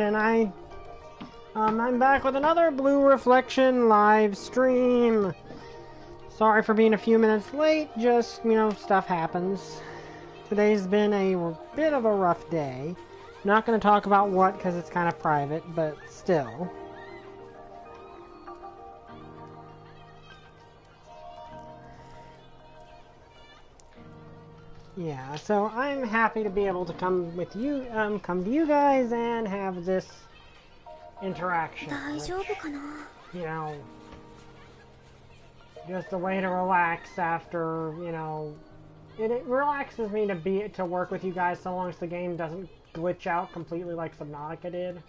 And I'm back with another Blue Reflection live stream. Sorry for being a few minutes late, just, stuff happens. Today's been a bit of a rough day. Not going to talk about what, because it's kind of private, but still. Yeah, so I'm happy to be able to come to you guys and have this interaction. Which, just a way to relax after, it relaxes me to work with you guys so long as the game doesn't glitch out completely like Subnautica did.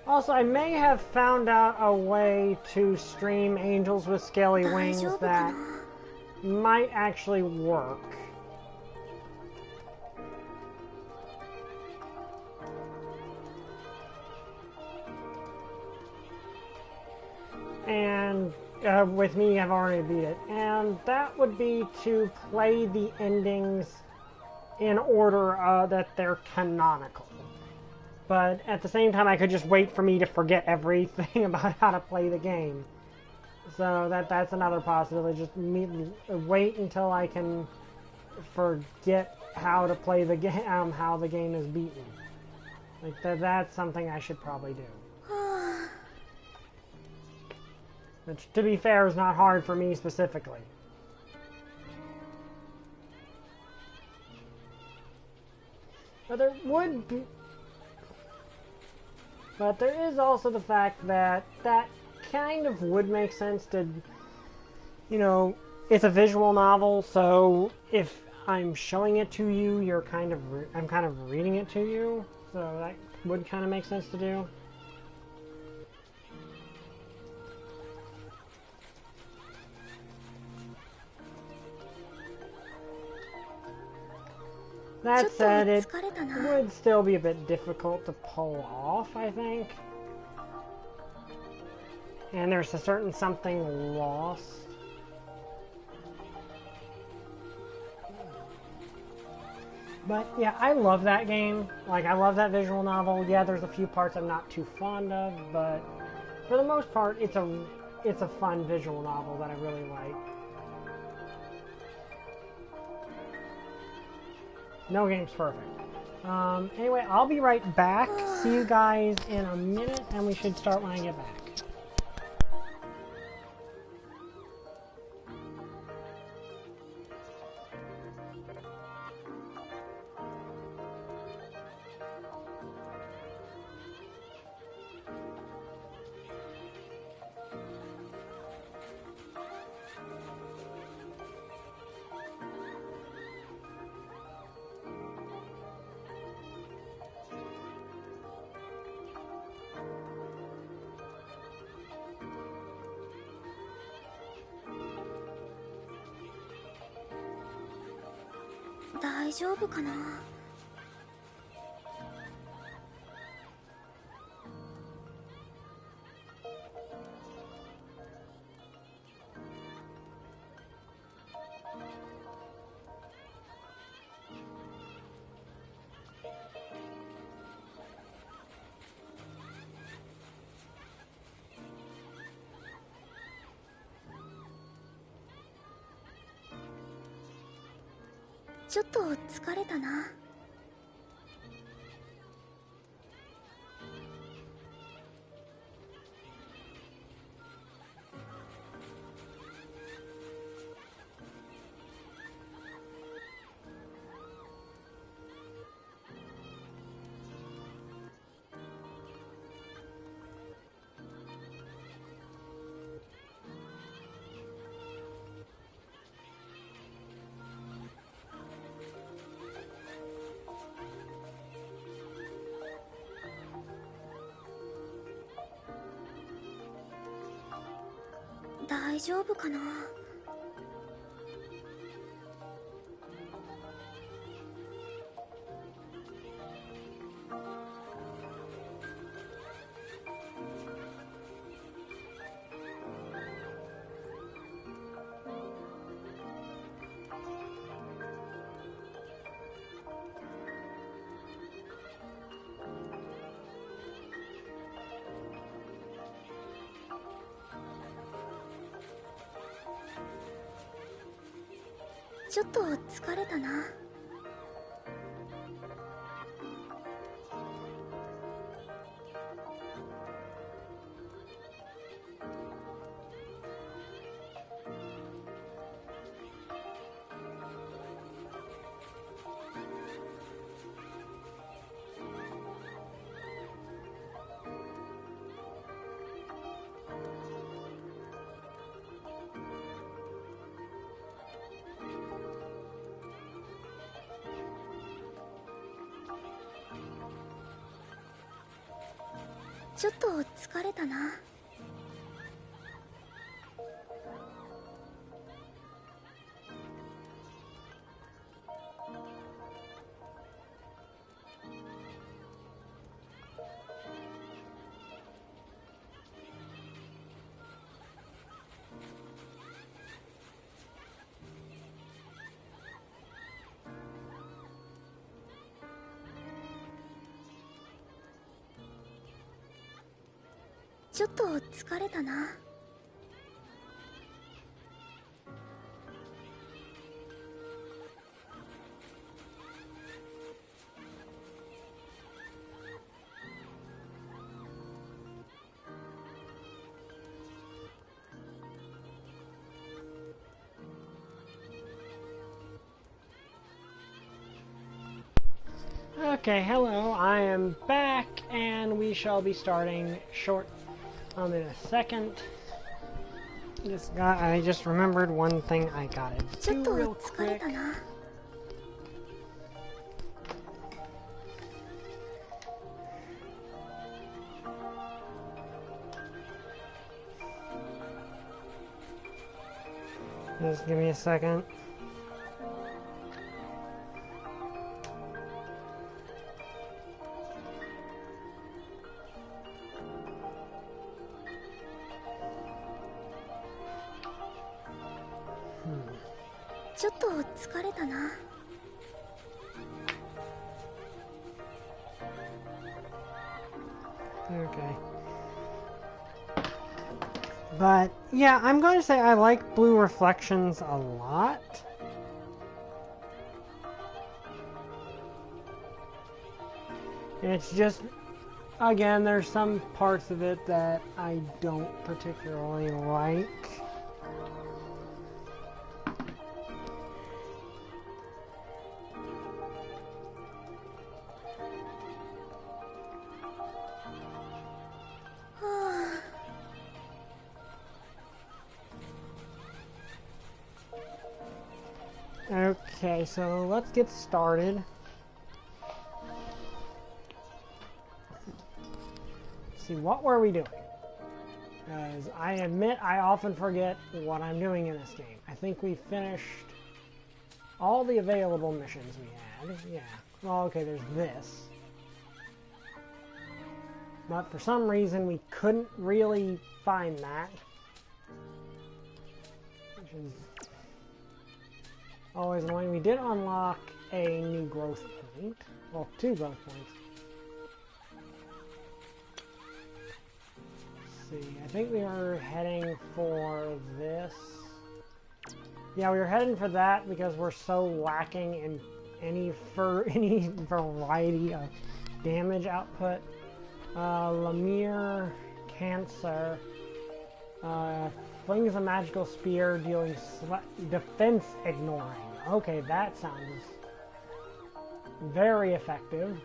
Also, I may have found out a way to stream Angels with Scaly Wings that might actually work. And with me, I've already beat it. And that would be to play the endings in order that they're canonical. But at the same time, I could just wait for me to forget everything about how to play the game. So that's another possibility. Just wait until I can forget how to play the game, how the game is beaten. Like that's something I should probably do. Which, to be fair, is not hard for me specifically. But there would be... But there is also the fact that kind of would make sense to, it's a visual novel, so if I'm showing it to you, I'm kind of reading it to you, so that would kind of make sense to do. That said, it would still be a bit difficult to pull off, I think. And there's a certain something lost. But yeah, I love that game. Like, I love that visual novel. Yeah, there's a few parts I'm not too fond of, but for the most part, it's a fun visual novel that I really like. No game's perfect. Anyway, I'll be right back. See you guys in a minute, and we should start when I get back.大丈夫かな。ちょっと疲れたな。大丈夫かな。ちょっと疲れたな。ちょっと疲れたな。ちょっと疲れたな。Okay, hello, I am back, and we shall be starting short in a second. I just remembered one thing I gotta do real quick. Just give me a second. Okay. But, yeah, I'm going to say I like blue reflections a lot. It's just, again, there's some parts of it that I don't particularly like. Okay, so let's get started. Let's see, what were we doing? Because I admit I often forget what I'm doing in this game. I think we finished all the available missions we had. Yeah. Well, okay, there's this. But for some reason we couldn't really find that. Which is always annoying. We did unlock a new growth point. Well, 2 growth points. Let's see, I think we were heading for this. Yeah, we were heading for that because we're so lacking in any variety of damage output. Lemire Cancer flings a magical spear, dealing defense ignoring. Okay, that sounds very effective.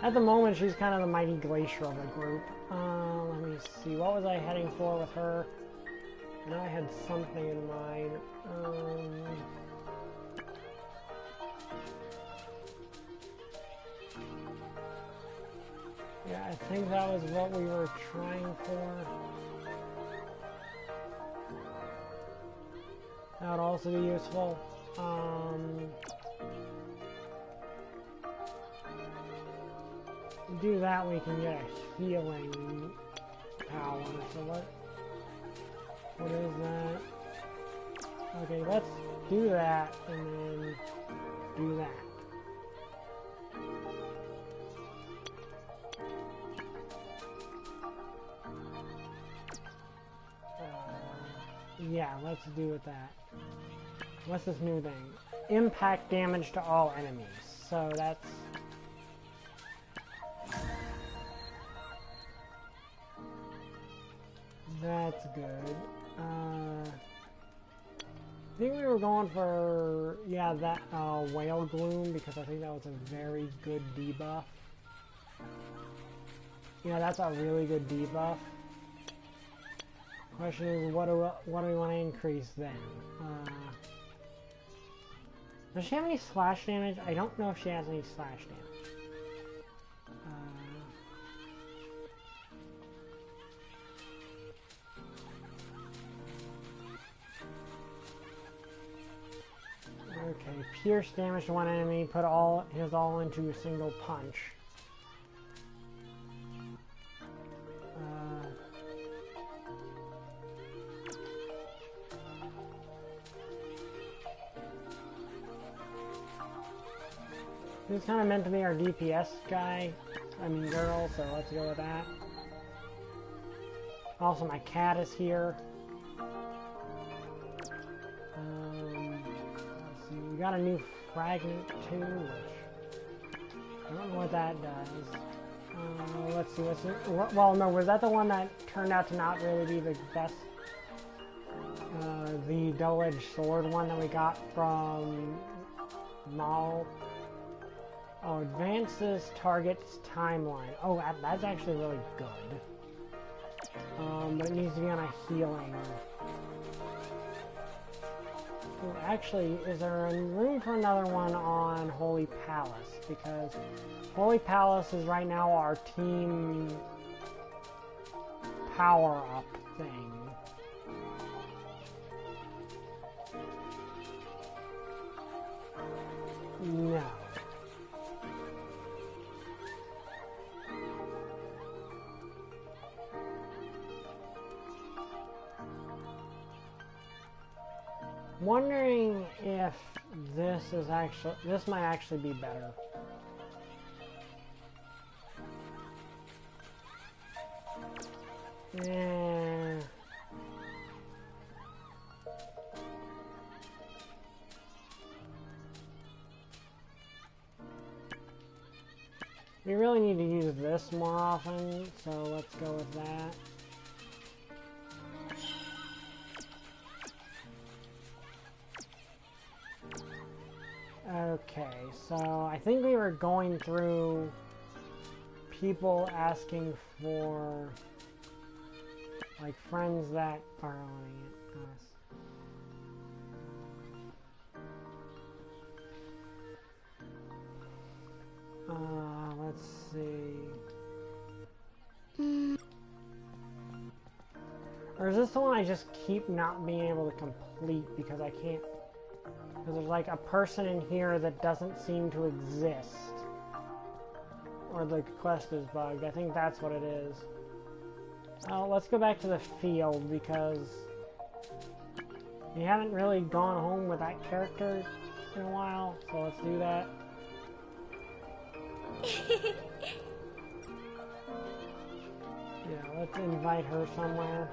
At the moment, she's kind of the mighty glacier of the group. Let me see. What was I heading for with her? I know I had something in mind. Yeah, I think that was what we were trying for. That would also be useful. Do that, we can get a healing power. So what is that? Okay, let's do that and then do that. Yeah, let's do with that. What's this new thing? Impact damage to all enemies. So that's... That's good. I think we were going for, yeah, that Whale Gloom, because I think that was a very good debuff. Yeah, that's a really good debuff. Question is, what do we want to increase then? Does she have any slash damage? I don't know if she has any slash damage. Okay, pierce damage to one enemy, put his all into a single punch. This is kind of meant to be our DPS guy, girl, so let's go with that. Also, my cat is here. We got a new fragment too, which I don't know what that does. Let's see, well, no, was that the one that turned out to not really be the best? The double-edged sword one that we got from Maul. Oh, advances target's timeline. Oh, that's actually really good. But it needs to be on a healing. Well, actually, is there room for another one on Holy Palace? Because Holy Palace is right now our team power-up thing. No. Wondering if this might actually be better. Yeah. We really need to use this more often, so let's go with that. Okay, so I think we were going through people asking for like friends that are owning us. Let's see. Or is this the one I just keep not being able to complete because I can't? Because there's like a person in here that doesn't seem to exist. Or the quest is bugged. I think that's what it is. Let's go back to the field because We haven't really gone home with that character in a while, so let's do that. Yeah, let's invite her somewhere.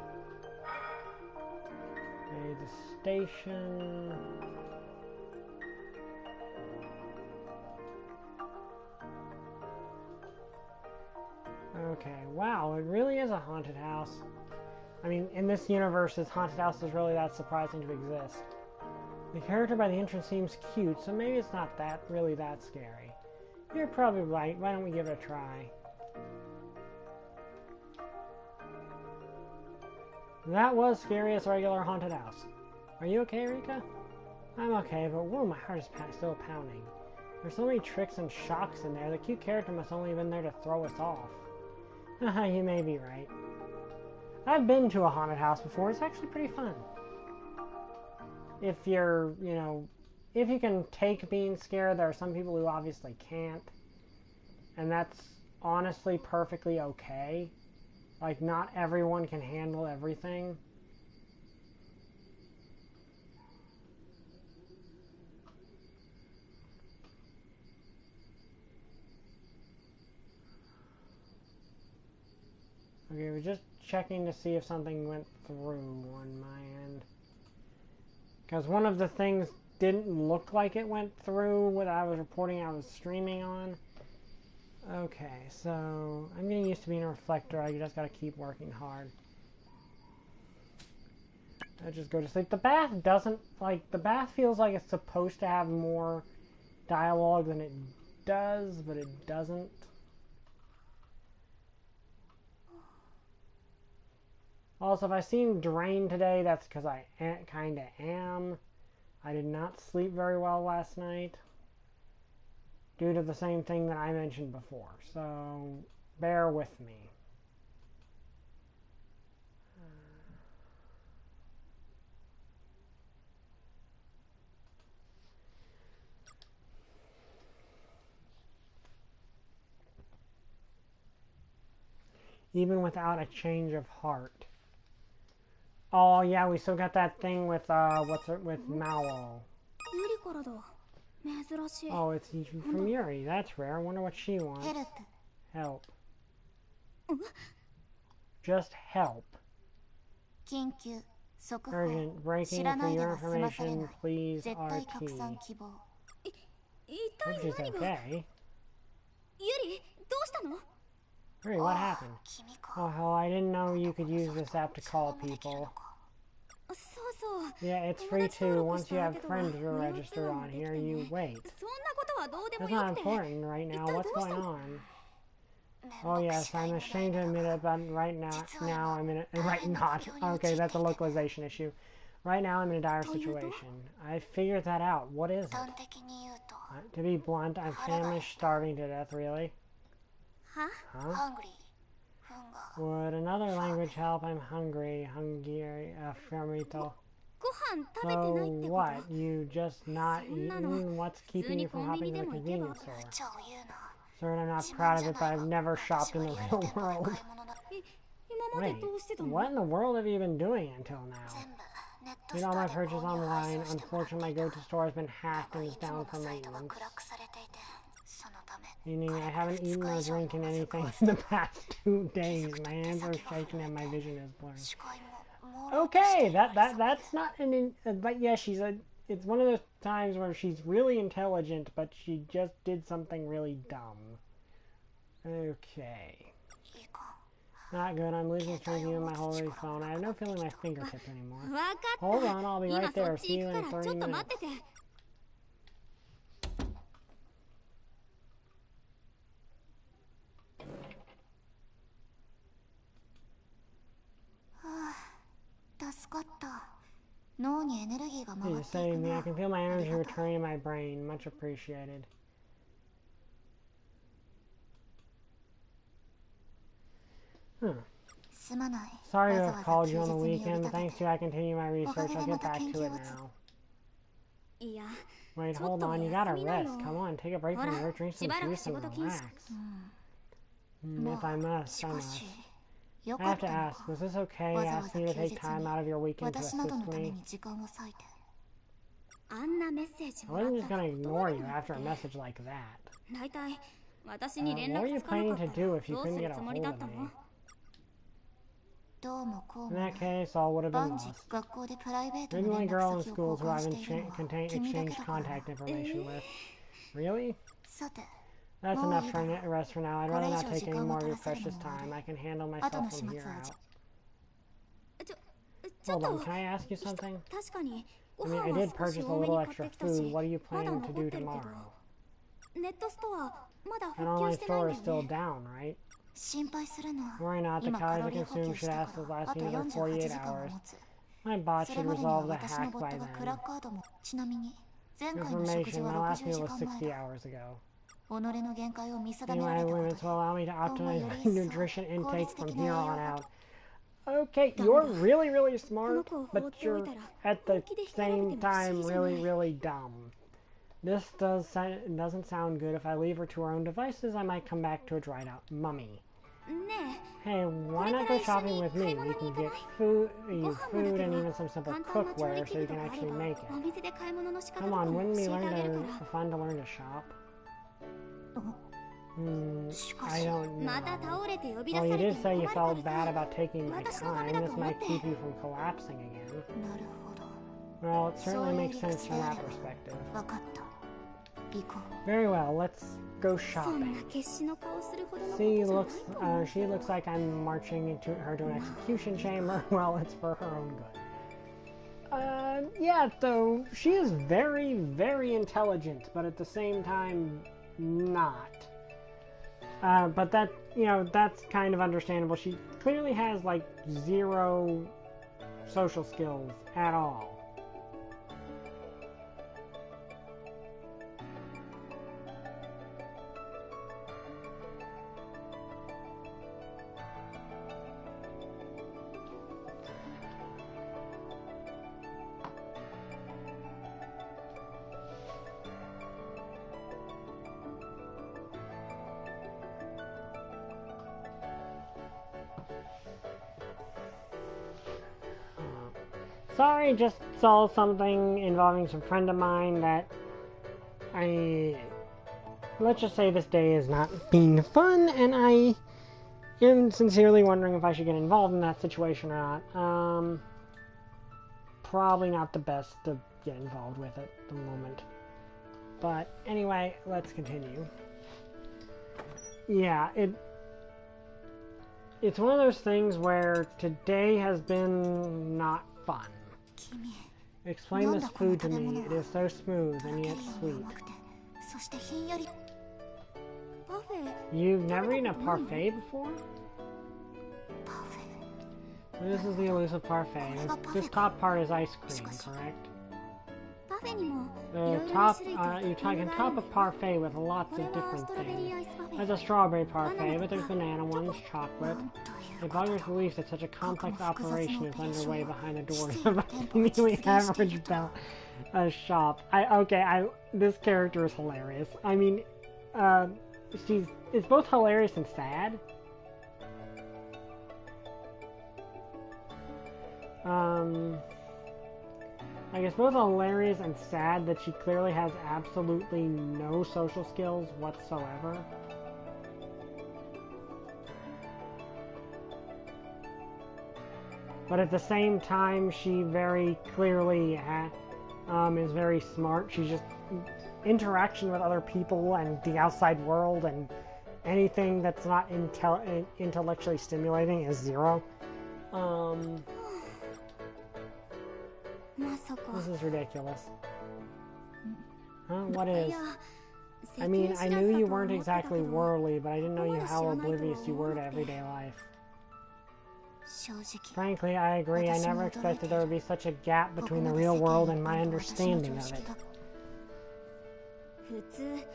Okay, the station. Okay, wow, it really is a haunted house. I mean, in this universe, this haunted house is really that surprising to exist. The character by the entrance seems cute, so maybe it's not really that scary. You're probably right. Why don't we give it a try? That was scary as a regular haunted house. Are you okay, Rika? I'm okay, but whoa, my heart is still pounding. There's so many tricks and shocks in there. The cute character must only have been there to throw us off. Haha, you may be right. I've been to a haunted house before. It's actually pretty fun. If you're, if you can take being scared, there are some people who obviously can't. And that's honestly perfectly okay. Like, not everyone can handle everything. Okay, we're just checking to see if something went through on my end. Because one of the things didn't look like it went through what I was reporting I was streaming on. Okay, so I'm getting used to being a reflector. I just gotta keep working hard. I just go to sleep. The bath doesn't, the bath feels like it's supposed to have more dialogue than it does, but it doesn't. Also, if I seem drained today, that's because I kinda am. I did not sleep very well last night, due to the same thing that I mentioned before, so bear with me. Even without a change of heart. Oh yeah, we still got that thing with with Mao. Oh, it's from Yuri. That's rare. I wonder what she wants. Help. Just help. Urgent. Breaking for your information, please, RT. Hope she's okay. Yuri, what happened? Oh, hell, I didn't know you could use this app to call people. Yeah, it's free too. Once you have friends who are registered on here, you wait. That's not important right now. What's going on? Oh yes, I'm ashamed to admit it, but right now I'm in a... Right not. Okay, that's a localization issue. Right now I'm in a dire situation. I figured that out. What is it? To be blunt, I'm famished, starving to death, really. Huh? Would another language help? I'm hungry. Fermito. So what? You just not eaten? What's keeping you from hopping to the convenience store? Sir, I'm not proud of it, but I've never shopped in the real world. Wait, what in the world have you been doing until now? Did all my purchases online. Unfortunately, my go-to store has been hacked and is down for maintenance. Meaning I haven't eaten or drinking anything in the past 2 days. My hands are shaking and my vision is blurry. Okay, that's not an... but yeah, it's one of those times where she's really intelligent, but she just did something really dumb. Okay. Not good. I'm losing strength even my holy phone. I have no feeling in my fingertips anymore. Hold on, I'll be right there. See you in 30 minutes. You saved me. I can feel my energy returning in my brain. Much appreciated. Sorry to have called you on the weekend, but thanks to you I continue my research. I'll get back to it now. Wait, hold on. You gotta rest. Come on, take a break from work, drink some juice, and relax. If I must, I must. I have to ask, was this okay asking you to take time out of your weekend to assist me? I wasn't just gonna ignore you after a message like that. What were you planning to do if you couldn't get a hold of me? In that case, all would have been lost. Maybe my girl in schools who I've exchanged contact information with. Really? That's enough for a rest for now. I'd rather not take any more of your precious time. I can handle myself from here out. Hold on, can I ask you something? I mean, I did purchase a little extra food. What are you planning to do tomorrow? An online store is still down, right? Worry not, the calories I consume should last me another 48 hours. My bot should resolve the hack by then. Information, my last meal was 60 hours ago. My limits will allow me to optimize my nutrition intake from here on out. Okay, you're really, really smart, but you're at the same time really, really dumb. This doesn't sound good. If I leave her to her own devices, I might come back to a dried out mummy. Hey, why not go shopping with me? You can get food and even some simple cookware so you can actually make it. Come on, wouldn't it be fun to learn to shop? I don't know. Well, you did say you felt bad about taking my time. This might keep you from collapsing again. Well, it certainly makes sense from that perspective. Very well, let's go shopping. She looks like I'm marching her to an execution chamber. Well, it's for her own good. Yeah, though, she is very, very intelligent, but at the same time, not. But that, that's kind of understandable. She clearly has, like, 0 social skills at all. Sorry, just saw something involving some friend of mine that let's just say this day is not being fun, and I am sincerely wondering if I should get involved in that situation or not. Probably not the best to get involved with at the moment. But anyway, let's continue. Yeah, it's one of those things where today has been not fun. Explain this food to me. It is so smooth and yet sweet. You've never eaten a parfait before? This is the elusive parfait. This top part is ice cream, correct? The top, you can top a parfait with lots of different things. There's a strawberry parfait, but there's banana ones, chocolate. It boggles belief that such a complex operation is underway behind the doors of a seemingly average shop. This character is hilarious. I mean, it's both hilarious and sad. I guess both hilarious and sad that she clearly has absolutely no social skills whatsoever. But at the same time, she very clearly is very smart. She's just interaction with other people and the outside world and anything that's not intellectually stimulating is 0. This is ridiculous. Huh? What is? I mean, I knew you weren't exactly worldly, but I didn't know how oblivious you were to everyday life. Frankly, I agree. I never expected there would be such a gap between the real world and my understanding of it.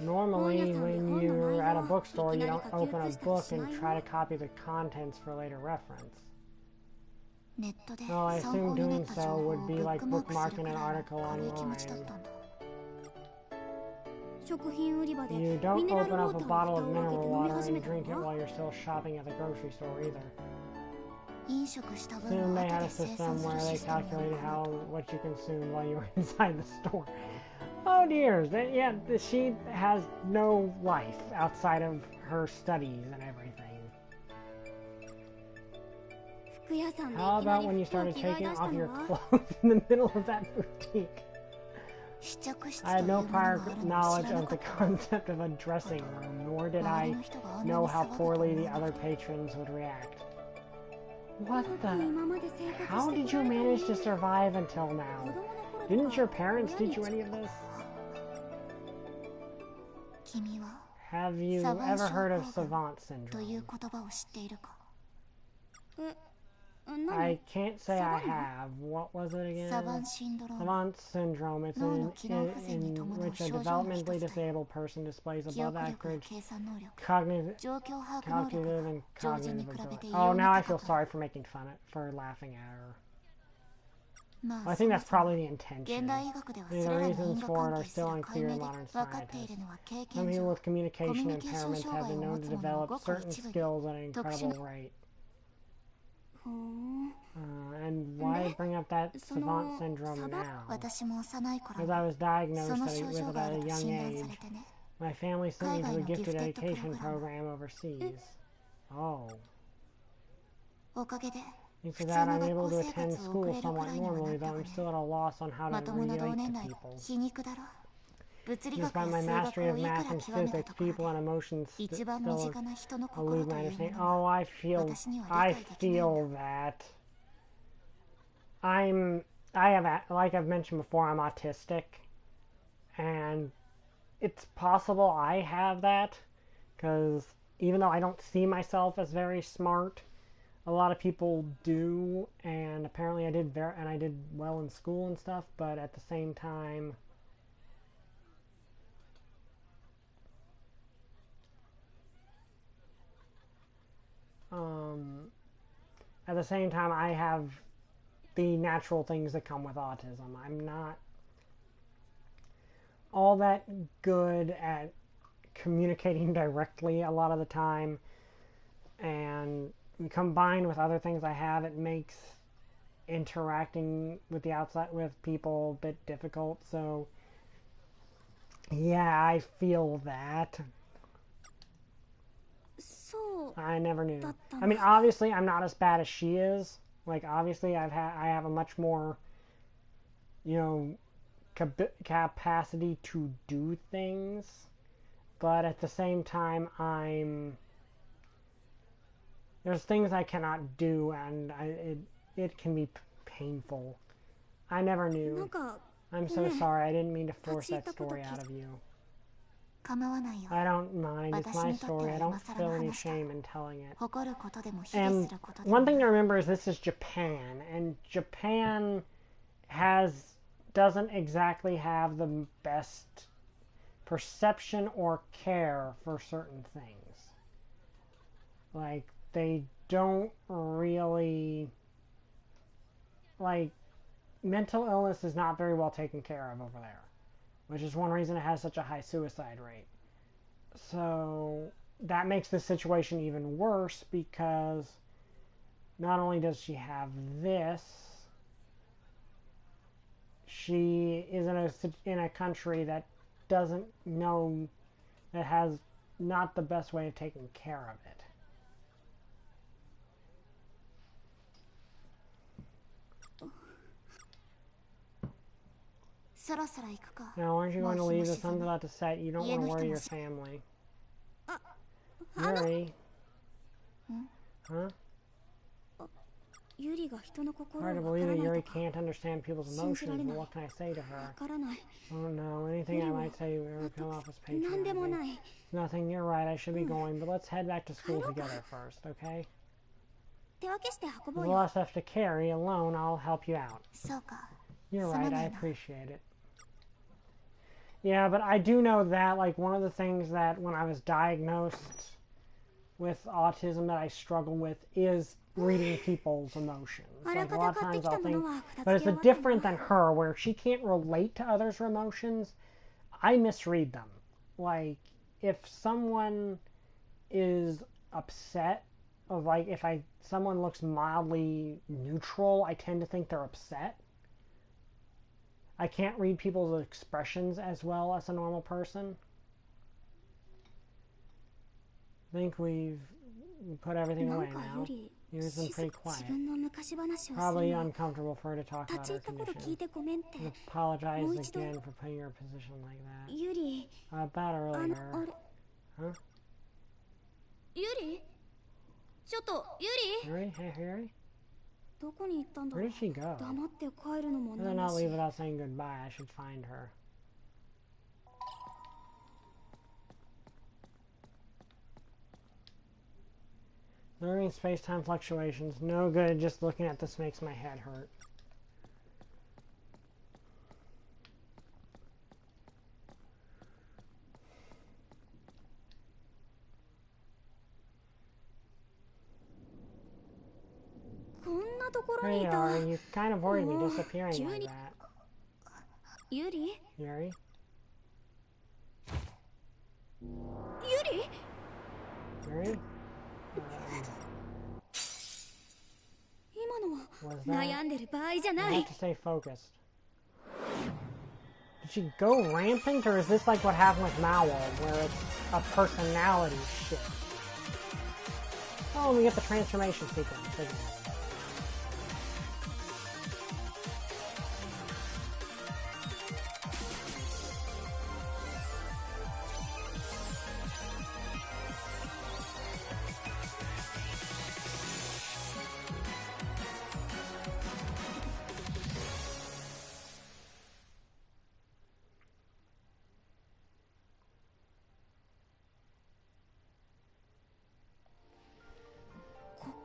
Normally, when you're at a bookstore, you don't open a book and try to copy the contents for later reference. Well, I assume doing so would be like bookmarking an article online. You don't open up a bottle of mineral water and drink it while you're still shopping at the grocery store either. Soon they had a system where they calculated what you consumed while you were inside the store. Oh dear, yeah, she has no life outside of her studies and everything. How about when you started taking off your clothes in the middle of that boutique? I had no prior knowledge of the concept of a dressing room, nor did I know how poorly the other patrons would react. What the? How did you manage to survive until now? Didn't your parents teach you any of this? Have you ever heard of savant syndrome? I can't say I have. What was it again? Savant syndrome. It's in which a developmentally disabled person displays above average cognitive and cognitive ability. Oh, now I feel sorry for making fun for laughing at her. Well, I think that's probably the intention. The reasons for it are still unclear in modern scientists. Some people with communication impairments have been known to develop certain skills at an incredible rate. And why bring up that savant syndrome now? As I was diagnosed with it at a young age, my family sent me to a gifted education program overseas. Oh. Thanks to that, I'm able to attend school somewhat normally, though I'm still at a loss on how to relate to people. Despite my mastery of math and physics, people and emotions still elude my understanding. Oh, I feel that. Like I've mentioned before, I'm autistic, and it's possible I have that, because even though I don't see myself as very smart, a lot of people do, and apparently I did well in school and stuff, but at the same time, I have the natural things that come with autism. I'm not all that good at communicating directly a lot of the time, and combined with other things I have, it makes interacting with the outside with people a bit difficult. So yeah, I feel that. I never knew. I mean, obviously I'm not as bad as she is. Like, obviously I have a much more, capacity to do things, but at the same time there's things I cannot do, and it can be painful. I never knew. I'm so sorry. I didn't mean to force that story out of you. I don't mind. It's my story. I don't feel any shame in telling it. And one thing to remember is this is Japan, and Japan doesn't exactly have the best perception or care for certain things. Like, they don't really, mental illness is not very well taken care of over there, which is one reason it has such a high suicide rate. So that makes the situation even worse, because not only does she have this, she is in a country that doesn't know, that has not the best way of taking care of it. Now, aren't you going to leave? The sun's about to set. You don't want to worry your family. Yuri? Huh? Hard to believe that Yuri can't understand people's emotions, but what can I say to her? I don't know. Anything I might say will come off as patronizing. Nothing, you're right. I should be going, but let's head back to school together first, okay? There's a lot of stuff to carry. Alone, I'll help you out. You're right. I appreciate it. Yeah, but I do know that, one of the things that when I was diagnosed with autism that I struggle with is reading people's emotions. Like, a lot of times I'll think, but it's different than her, where she can't relate to others' emotions. I misread them. Like, if someone is upset of like if someone looks mildly neutral, I tend to think they're upset. I can't read people's expressions as well as a normal person. I think we've put everything away now. Yuri's been pretty quiet. Probably uncomfortable for her to talk about her condition. I apologize again for putting her in a position like that. About earlier. Huh? Yuri? Yuri? Hey, Yuri? Where did she go? Better not leave without saying goodbye. I should find her. Learning space-time fluctuations. No good. Just looking at this makes my head hurt. Here you are. You kind of worried me disappearing like that. Yuri? Yuri? Yuri? Yuri? Was that? I have to stay focused. Did she go rampant, or is this like what happened with Mowell, where it's a personality shift? Oh, and we get the transformation sequence, isn't it?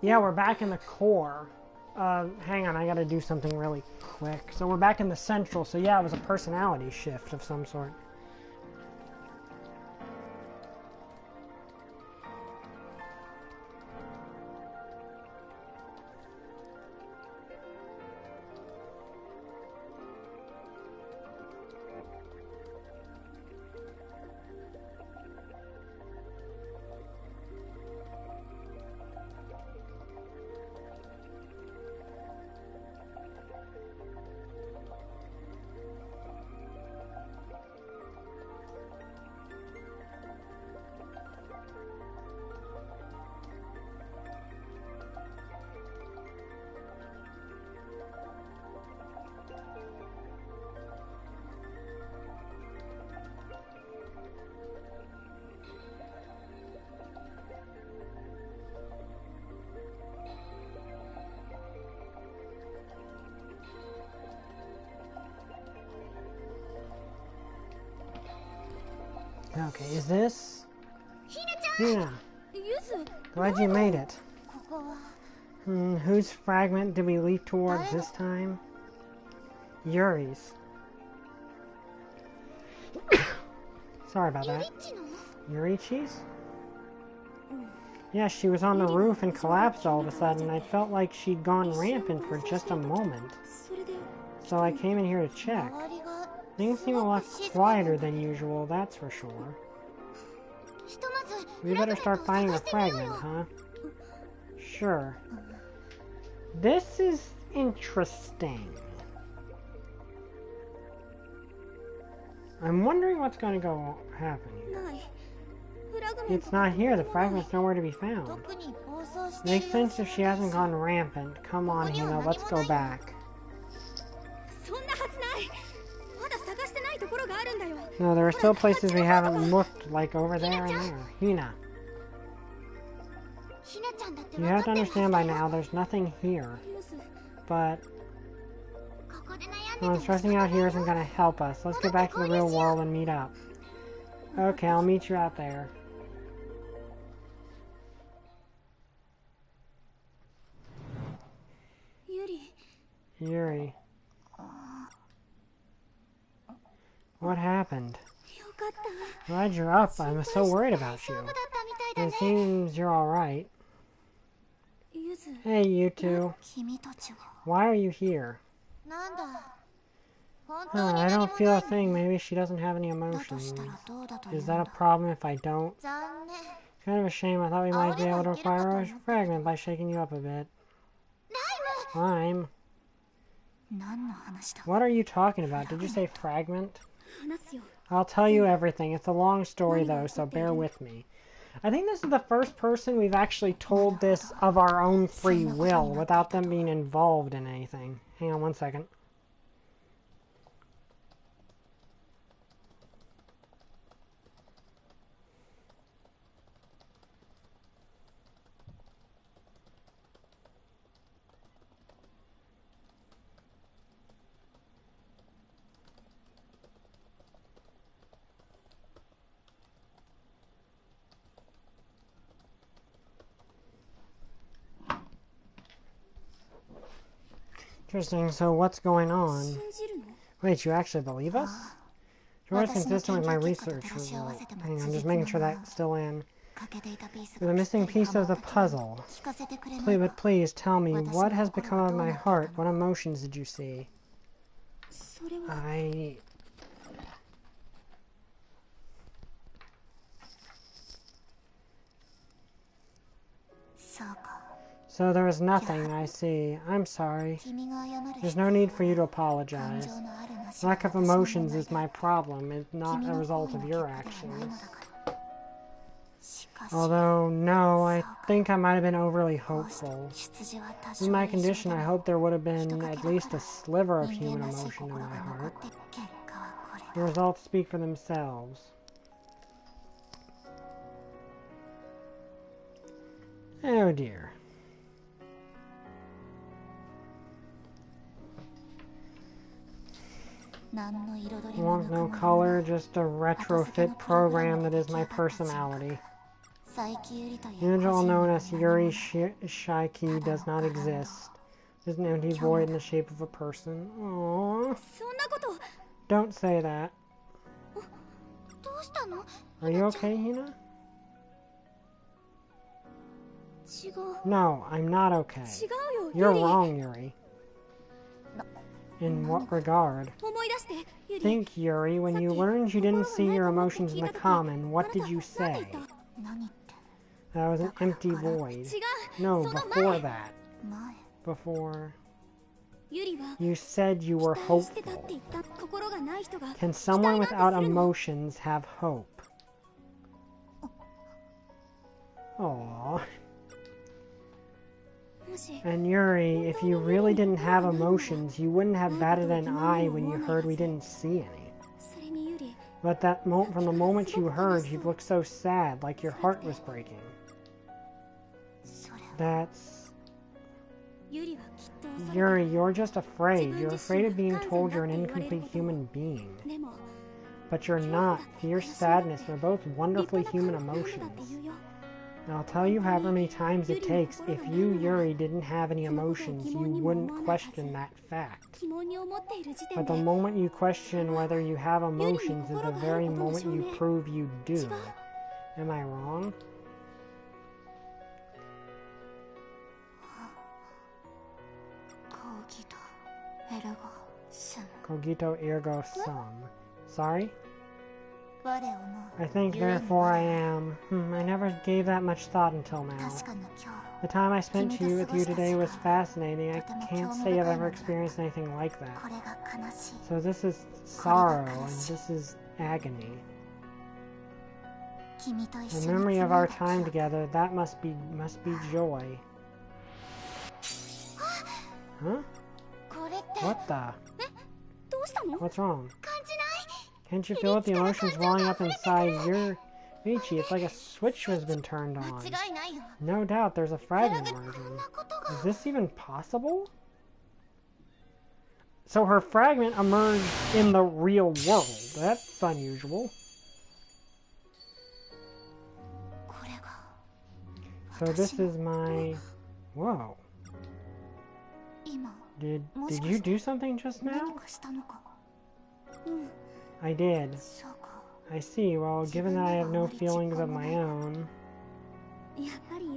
Yeah, we're back in the core. Hang on, I gotta do something really quick. So we're back in the central, so yeah, it was a personality shift of some sort. Okay, is this? Hina! Glad you made it. Whose fragment did we leap towards this time? Yuri's. Sorry about that. Yurichi's? Yeah, she was on the roof and collapsed all of a sudden. I felt like she'd gone rampant for just a moment. So I came in here to check. Things seem a lot quieter than usual, that's for sure. We better start finding a fragment, huh? Sure. This is interesting. I'm wondering what's going to happen here. It's not here. The fragment's nowhere to be found. Makes sense if she hasn't gone rampant. Come on, Hina, let's go back. No, there are still places we haven't looked, like over there and there. Hina. You have to understand by now, there's nothing here. But well, stressing out here isn't going to help us. Let's get back to the real world and meet up. Okay, I'll meet you out there. Yuri. What happened? Glad you're up. I'm so worried about you. It seems you're alright. Hey, you two. Why are you here? I don't feel a thing. Maybe she doesn't have any emotions. Is that a problem if I don't? Kind of a shame. I thought we might be able to acquire a fragment by shaking you up a bit. Lime? What are you talking about? Did you say fragment? I'll tell you everything. It's a long story though, so bear with me. I think this is the first person we've actually told this of our own free will without them being involved in anything. Hang on one second. Interesting, so what's going on? Wait, you actually believe us? Sure, it's consistent with my research result. Hang on, just making sure that's still in. You're the missing piece of the puzzle. Please tell me, what has become of my heart? What emotions did you see? So there was nothing, I see. I'm sorry. There's no need for you to apologize. Lack of emotions is my problem. It's not a result of your actions. Although, no, I think I might have been overly hopeful. In my condition, I hoped there would have been at least a sliver of human emotion in my heart. The results speak for themselves. Oh dear. Want no color, just a retrofit program that is my personality. The angel known as Yuri Shaiki does not exist. There's an empty void in the shape of a person. Aww. Don't say that. Are you okay, Hina? No, I'm not okay. You're wrong, Yuri. In what regard? Think, Yuri, when you learned you didn't see your emotions in the common, what did you say? That was an empty void. No, before that. Before... You said you were hopeful. Can someone without emotions have hope? Aww. And Yuri, if you really didn't have emotions, you wouldn't have batted an eye when you heard we didn't see any. But that from the moment you heard, you looked so sad, like your heart was breaking. That's... Yuri, you're just afraid. You're afraid of being told you're an incomplete human being. But you're not. Fear, sadness are both wonderfully human emotions. And I'll tell you however many times it takes, if you, Yuri, didn't have any emotions, you wouldn't question that fact. But the moment you question whether you have emotions is the very moment you prove you do. Am I wrong? Cogito ergo sum. Sorry? I think, therefore I am. I never gave that much thought until now. The time I spent with you today was fascinating. I can't say I've ever experienced anything like that. So this is sorrow, and this is agony. The memory of our time together, that must be joy. Huh? What the? What's wrong? Can't you feel it? The emotions welling up inside your Michi? It's like a switch has been turned on. No doubt there's a fragment emerging. Is this even possible? So her fragment emerged in the real world. That's unusual. So this is my... Whoa. Did you do something just now? I did. I see. Well, given that I have no feelings of my own,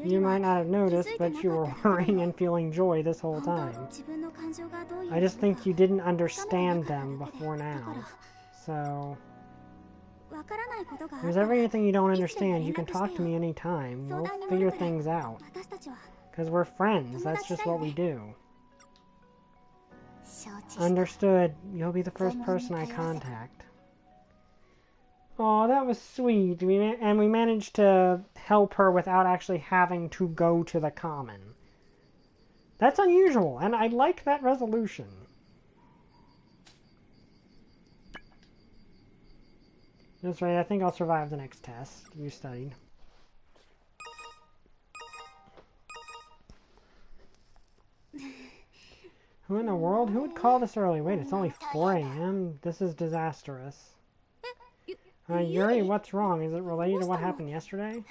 you might not have noticed, but you were worrying and feeling joy this whole time. I just think you didn't understand them before now. So... If there's ever anything you don't understand, you can talk to me anytime. We'll figure things out. Because we're friends, that's just what we do. Understood. You'll be the first person I contact. Oh, that was sweet. And we managed to help her without actually having to go to the common. That's unusual, and I like that resolution. That's right, I think I'll survive the next test. You studied. Who in the world? Who would call this early? Wait, it's only 4 a.m.? This is disastrous. Yuri, what's wrong? Is it related to what happened yesterday?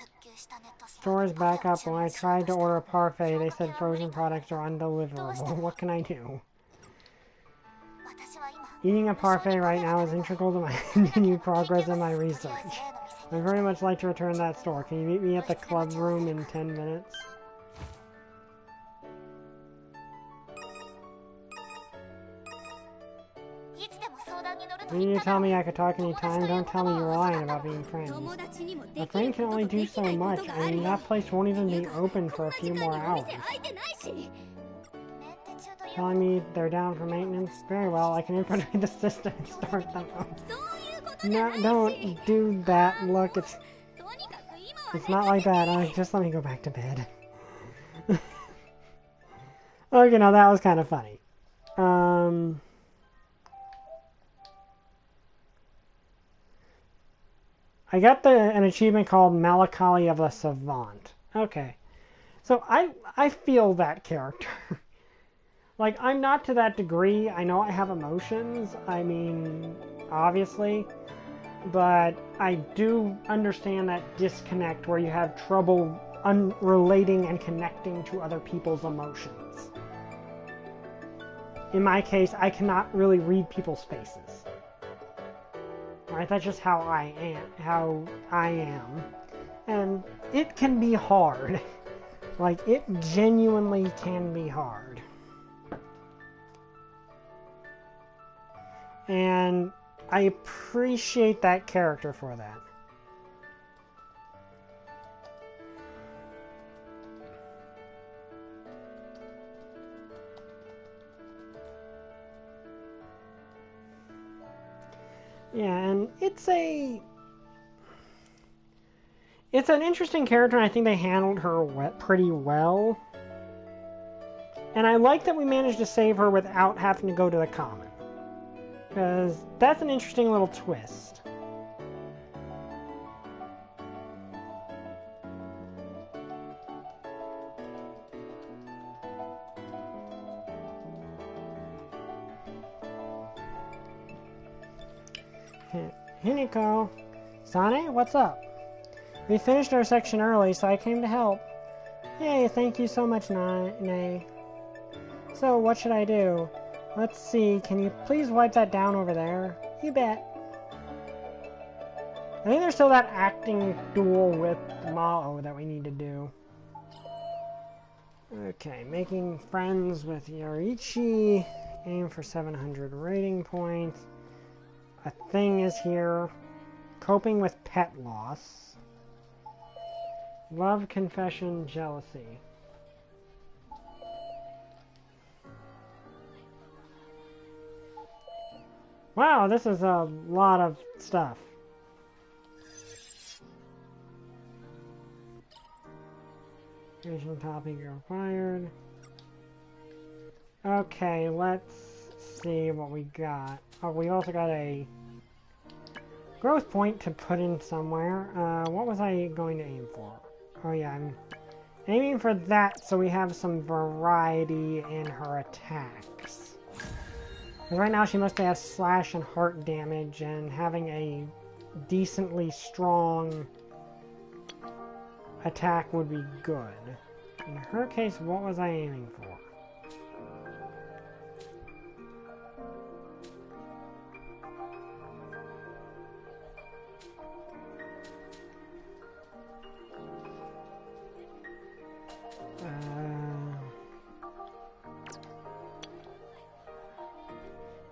Store is back up. When I tried to order a parfait, they said frozen products are undeliverable. What can I do? Eating a parfait right now is integral to my continued progress in my research. I'd very much like to return to that store. Can you meet me at the club room in 10 minutes? When you tell me I could talk anytime, don't tell me you're lying about being friends. A friend can only do so much. I mean, that place won't even be open for a few more hours. Telling me they're down for maintenance? Very well, I can infiltrate the system and start them up. No, don't do that. Look, it's not like that. Just let me go back to bed. Okay, now that was kind of funny. I got an achievement called Melancholy of a Savant. Okay. So I feel that character. Like, I'm not to that degree. I know I have emotions. I mean, obviously. But I do understand that disconnect where you have trouble relating and connecting to other people's emotions. In my case, I cannot really read people's faces. Right, that's just how I am. And it can be hard. Like, it genuinely can be hard. And I appreciate that character for that. Yeah, and it's an interesting character, and I think they handled her pretty well. And I like that we managed to save her without having to go to the common. Because that's an interesting little twist. Hiniko. Sane, what's up? We finished our section early, so I came to help. Hey, thank you so much, Nay. So, what should I do? Let's see, can you please wipe that down over there? You bet. I think there's still that acting duel with Mao that we need to do. Okay, making friends with Yoriichi. Aim for 700 rating points. A thing is here. Coping with pet loss. Love, confession, jealousy. Wow, this is a lot of stuff. Creation topic required. Okay, let's see what we got. Oh, we also got a growth point to put in somewhere. What was I going to aim for? Oh yeah, I'm aiming for that so we have some variety in her attacks. Because right now she mostly has slash and heart damage, and having a decently strong attack would be good. In her case, what was I aiming for?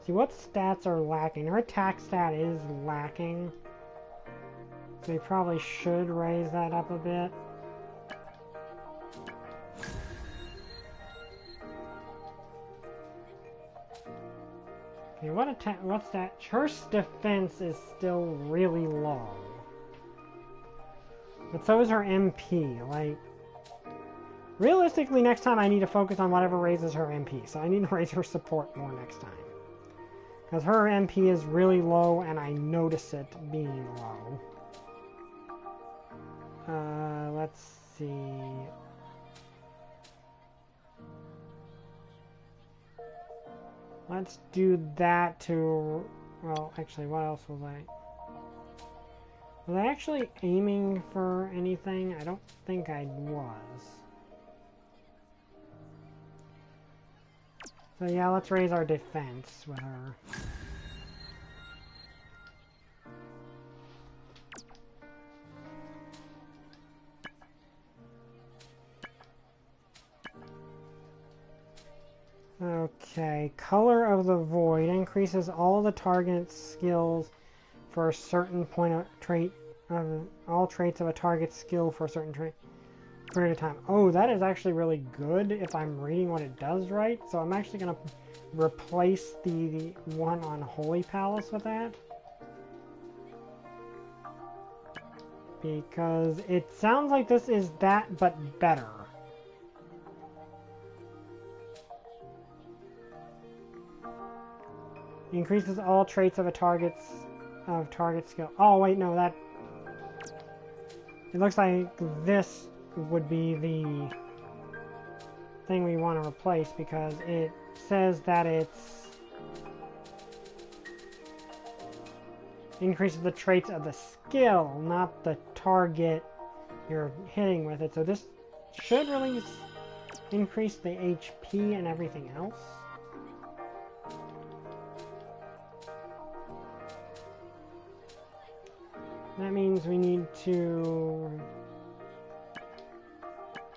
See, what stats are lacking? Her attack stat is lacking. So we probably should raise that up a bit. Okay, what's that? Her defense is still really low. But so is her MP. Like, realistically, next time I need to focus on whatever raises her MP. So I need to raise her support more next time. Because her MP is really low, and I notice it being low. Let's see. Let's do that to... Well, actually, what else was I... Was I actually aiming for anything? I don't think I was. So yeah, let's raise our defense with her. Okay, Color of the Void increases all the target's skills for a certain point of trait, all traits of a target's skill for a certain period of time. Oh, that is actually really good if I'm reading what it does right. So I'm actually going to replace the one on Holy Palace with that. Because it sounds like this is that, but better. Increases all traits of a target skill. Oh wait, no, that... It looks like this would be the thing we want to replace because it says that it's... increases the traits of the skill, not the target you're hitting with it. So this should really increase the HP and everything else. That means we need to...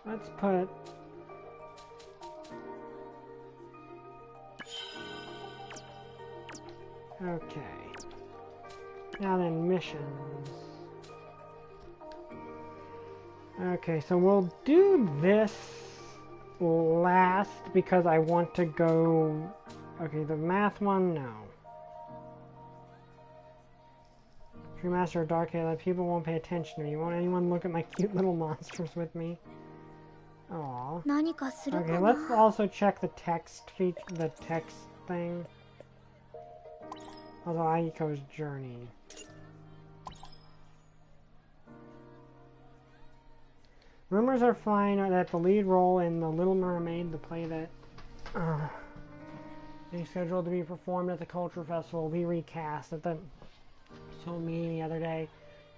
Let's put... Okay. Now then, missions. Okay, so we'll do this last because I want to go... Okay, the math one, no. True Master of Dark Halo, people won't pay attention to me. Won't anyone look at my cute little monsters with me? Aww. Okay, let's also check the text feature, the text thing. Although Aiko's journey. Rumors are flying that the lead role in The Little Mermaid, the play that is scheduled to be performed at the Culture Festival, will be recast. At the told me the other day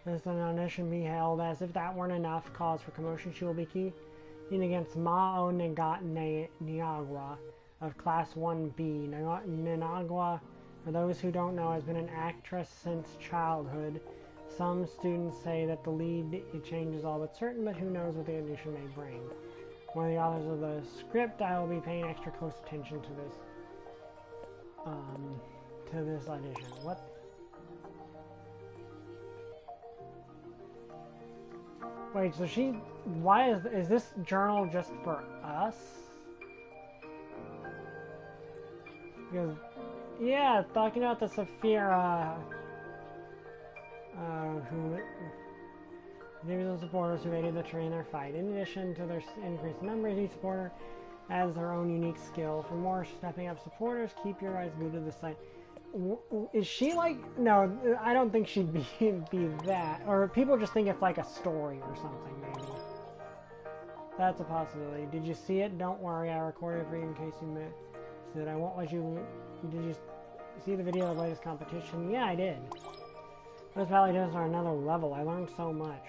there's an audition be held. As if that weren't enough cause for commotion, she will be competing against Mao Niagua of Class 1B. Niagua, for those who don't know, has been an actress since childhood. Some students say that the lead changes all but certain, but who knows what the audition may bring. One of the authors of the script, I will be paying extra close attention to this audition. What? Wait, so why is this journal just for us? Because, yeah, talking about the Saphira, who individual supporters who aided the tree in their fight. In addition to their increased numbers, each supporter has their own unique skill. For more stepping up supporters, keep your eyes glued to the site. Is she like... No, I don't think she'd be that. Or people just think it's like a story or something, maybe. That's a possibility. Did you see it? Don't worry, I recorded it for you in case you missed it. I won't let you... Did you see the video of the latest competition? Yeah, I did. Those Valley Devs are another level. I learned so much.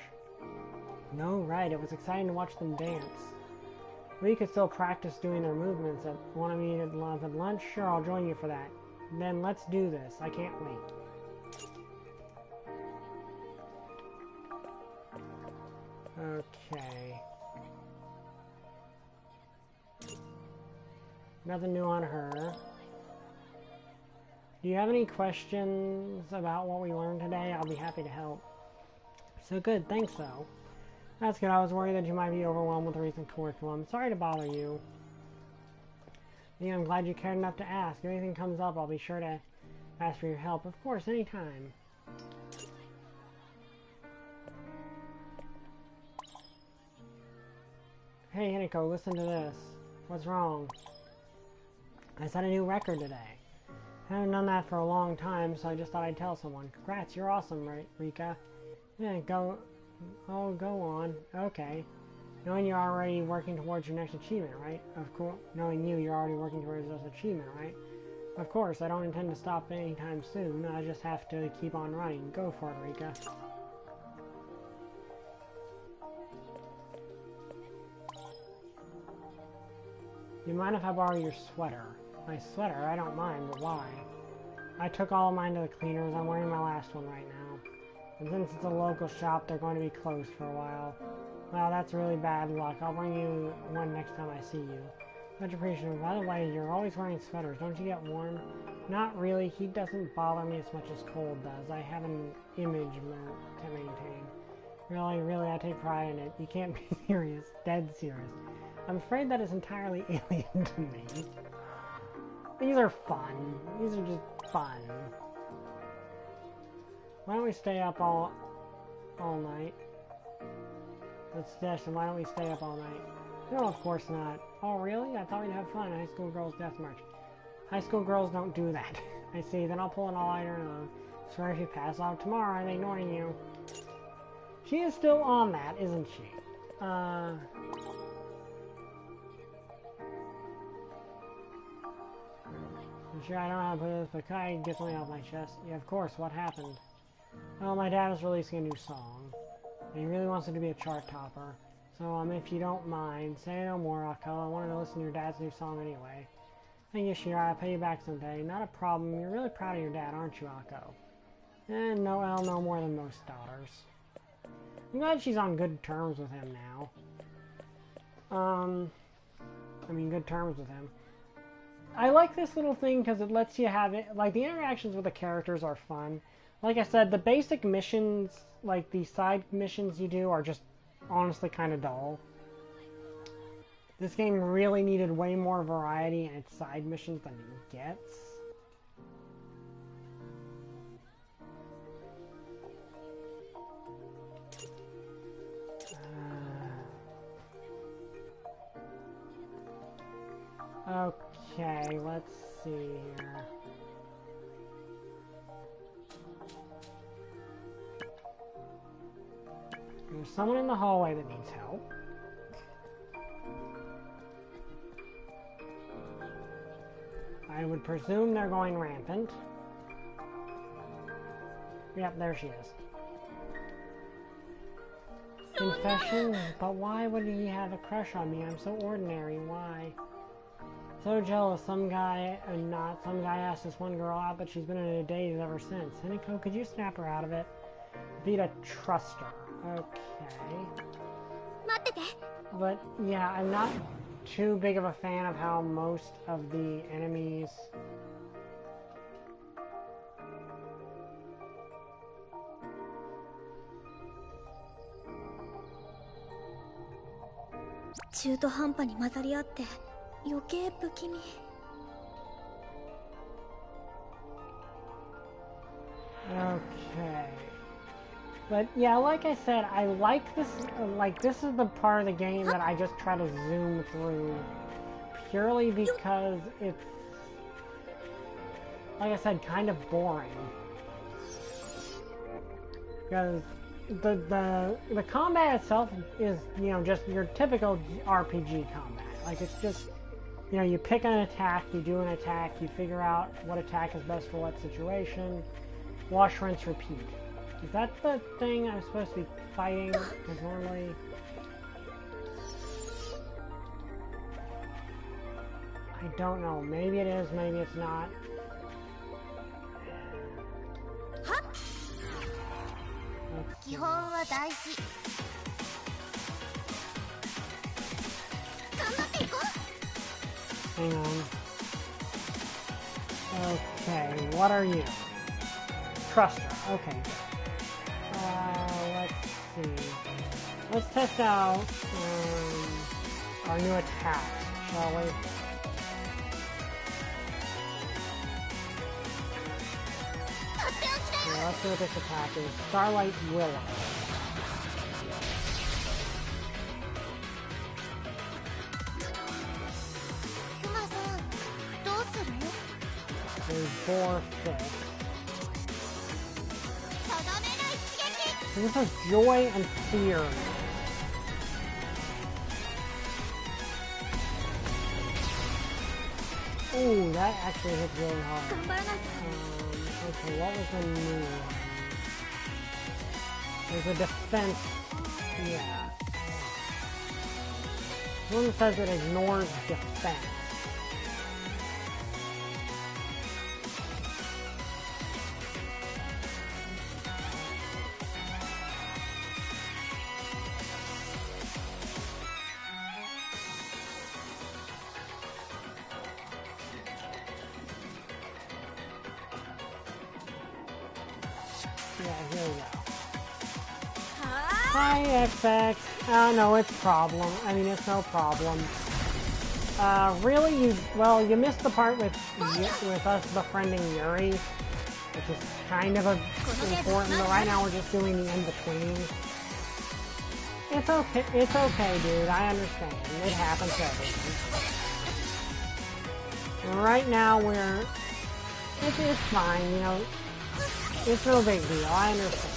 No, right. It was exciting to watch them dance. We could still practice doing their movements. Want to meet at lunch? Sure, I'll join you for that. Then let's do this. I can't wait. Okay. Nothing new on her. Do you have any questions about what we learned today? I'll be happy to help. So good, thanks though. That's good, I was worried that you might be overwhelmed with the recent curriculum. Sorry to bother you. Yeah, I'm glad you cared enough to ask. If anything comes up, I'll be sure to ask for your help. Of course, anytime. Hey, Hinako, listen to this. What's wrong? I set a new record today. I haven't done that for a long time, so I just thought I'd tell someone. Congrats, you're awesome, right, Rika? Yeah, go on. Okay. Knowing you're already working towards your next achievement, right? Of course. Knowing you're already working towards this achievement, right? Of course, I don't intend to stop anytime soon. I just have to keep on running. Go for it, Rika. You mind if I borrow your sweater? My sweater? I don't mind, but why? I took all of mine to the cleaners. I'm wearing my last one right now. And since it's a local shop, they're going to be closed for a while. Wow, that's really bad luck. I'll bring you one next time I see you. Much appreciated. By the way, you're always wearing sweaters. Don't you get warm? Not really. Heat doesn't bother me as much as cold does. I have an image to maintain. Really, I take pride in it. You can't be serious. Dead serious. I'm afraid that is entirely alien to me. These are fun. These are just fun. Why don't we stay up all night? That's a suggestion. Why don't we stay up all night? No, of course not. Oh, really? I thought we'd have fun. High school girls death march. High school girls don't do that. I see. Then I'll pull an all-nighter and swear if you pass out tomorrow, I'm ignoring you. She is still on that, isn't she? I'm sure I don't know how to put this, but Kai get something off my chest. Yeah, of course. What happened? Oh, my dad is releasing a new song. And he really wants it to be a chart topper. So, if you don't mind, say no more, Akko. I wanted to listen to your dad's new song anyway. Thank you, Shira. I'll pay you back someday. Not a problem. You're really proud of your dad, aren't you, Akko? And Noelle no more than most daughters. I'm glad she's on good terms with him now. Good terms with him. I like this little thing because it lets you have it, like, the interactions with the characters are fun. Like I said, the basic missions, like the side missions you do, are just honestly kind of dull. This game really needed way more variety in its side missions than it gets. Okay, let's see here. There's someone in the hallway that needs help. I would presume they're going rampant. Yep, there she is. Confession? But why would he have a crush on me? I'm so ordinary. Why? So jealous. Some guy asked this one girl out, but she's been in a daze ever since. Hinako, could you snap her out of it? Vita, trust her. Okay. But yeah, I'm not too big of a fan of how most of the enemies Okay. But yeah, like I said, I like this, this is the part of the game that I just try to zoom through, purely because it's, like I said, kind of boring. Because the combat itself is, you know, just your typical RPG combat. Like, it's just, you know, you pick an attack, you do an attack, you figure out what attack is best for what situation, wash, rinse, repeat. Is that the thing I'm supposed to be fighting? Because normally... I don't know. Maybe it is, maybe it's not. Hang on. Okay, what are you? Trust her. Okay, good. Let's see. Let's test out our new attack, shall we? Yeah, let's see what this attack is. Starlight Willow. There's 4 fists. So this is Joy and Fear. Ooh, that actually hits really hard. Okay, what was the new one? There's a defense. Yeah. This one says it ignores defense. Yeah, here we go. Hi, XX. No, it's problem. I mean, it's no problem. Really, you missed the part with us befriending Yuri, which is kind of important, but right now we're just doing the in-between. It's okay, dude, I understand. It happens to everyone. Right now it's fine, you know, it's no big deal, I understand.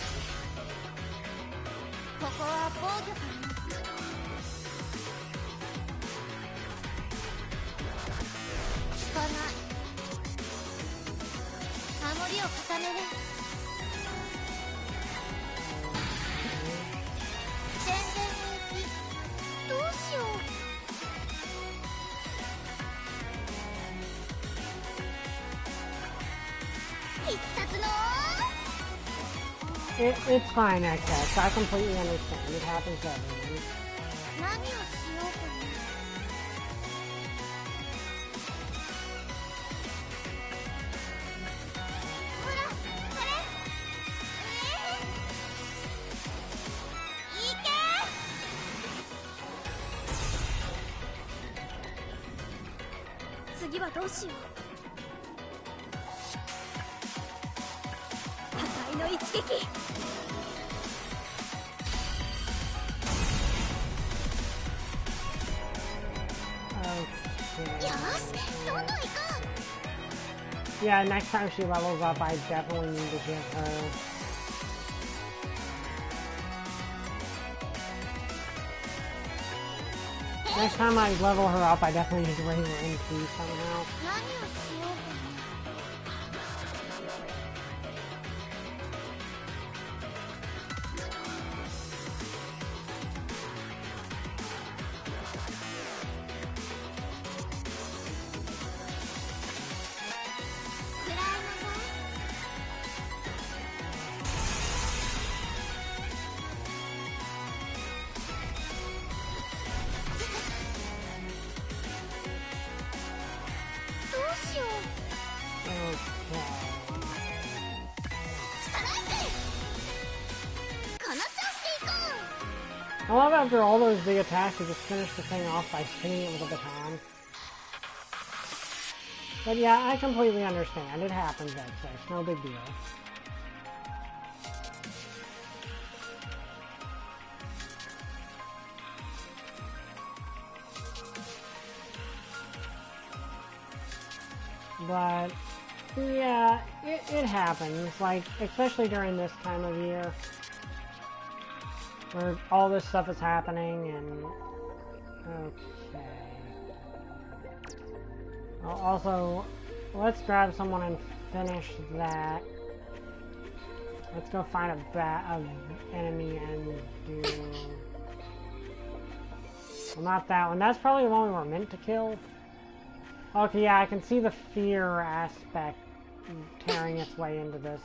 It's fine, XX. I completely understand. It happens to everyone. Yeah, next time she levels up, I definitely need to get her. Next time I level her up, I definitely need to raise her MP somehow. I love after all those big attacks, you just finish the thing off by hitting it with a baton. But yeah, I completely understand. It happens, XX. No big deal. But yeah, it happens. Like, especially during this time of year, where all this stuff is happening, and okay. Also, let's grab someone and finish that. Let's go find a enemy and do. Well, not that one. That's probably the one we were meant to kill. Okay, yeah, I can see the fear aspect tearing its way into this.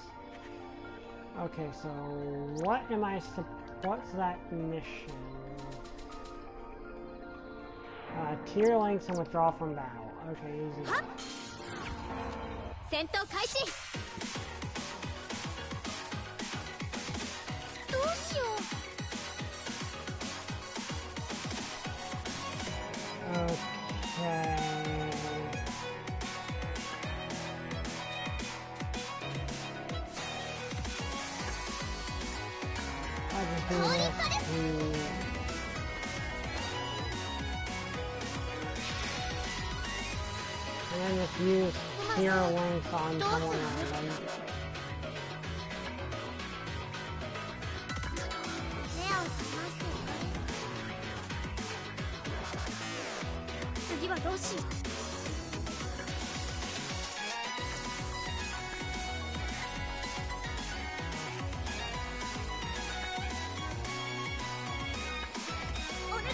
Okay, so what am I what's that mission? Tier links and withdraw from battle. Okay, easy. do this to... And then just use Hero Links on someone else. 次はどうしよう。お願い。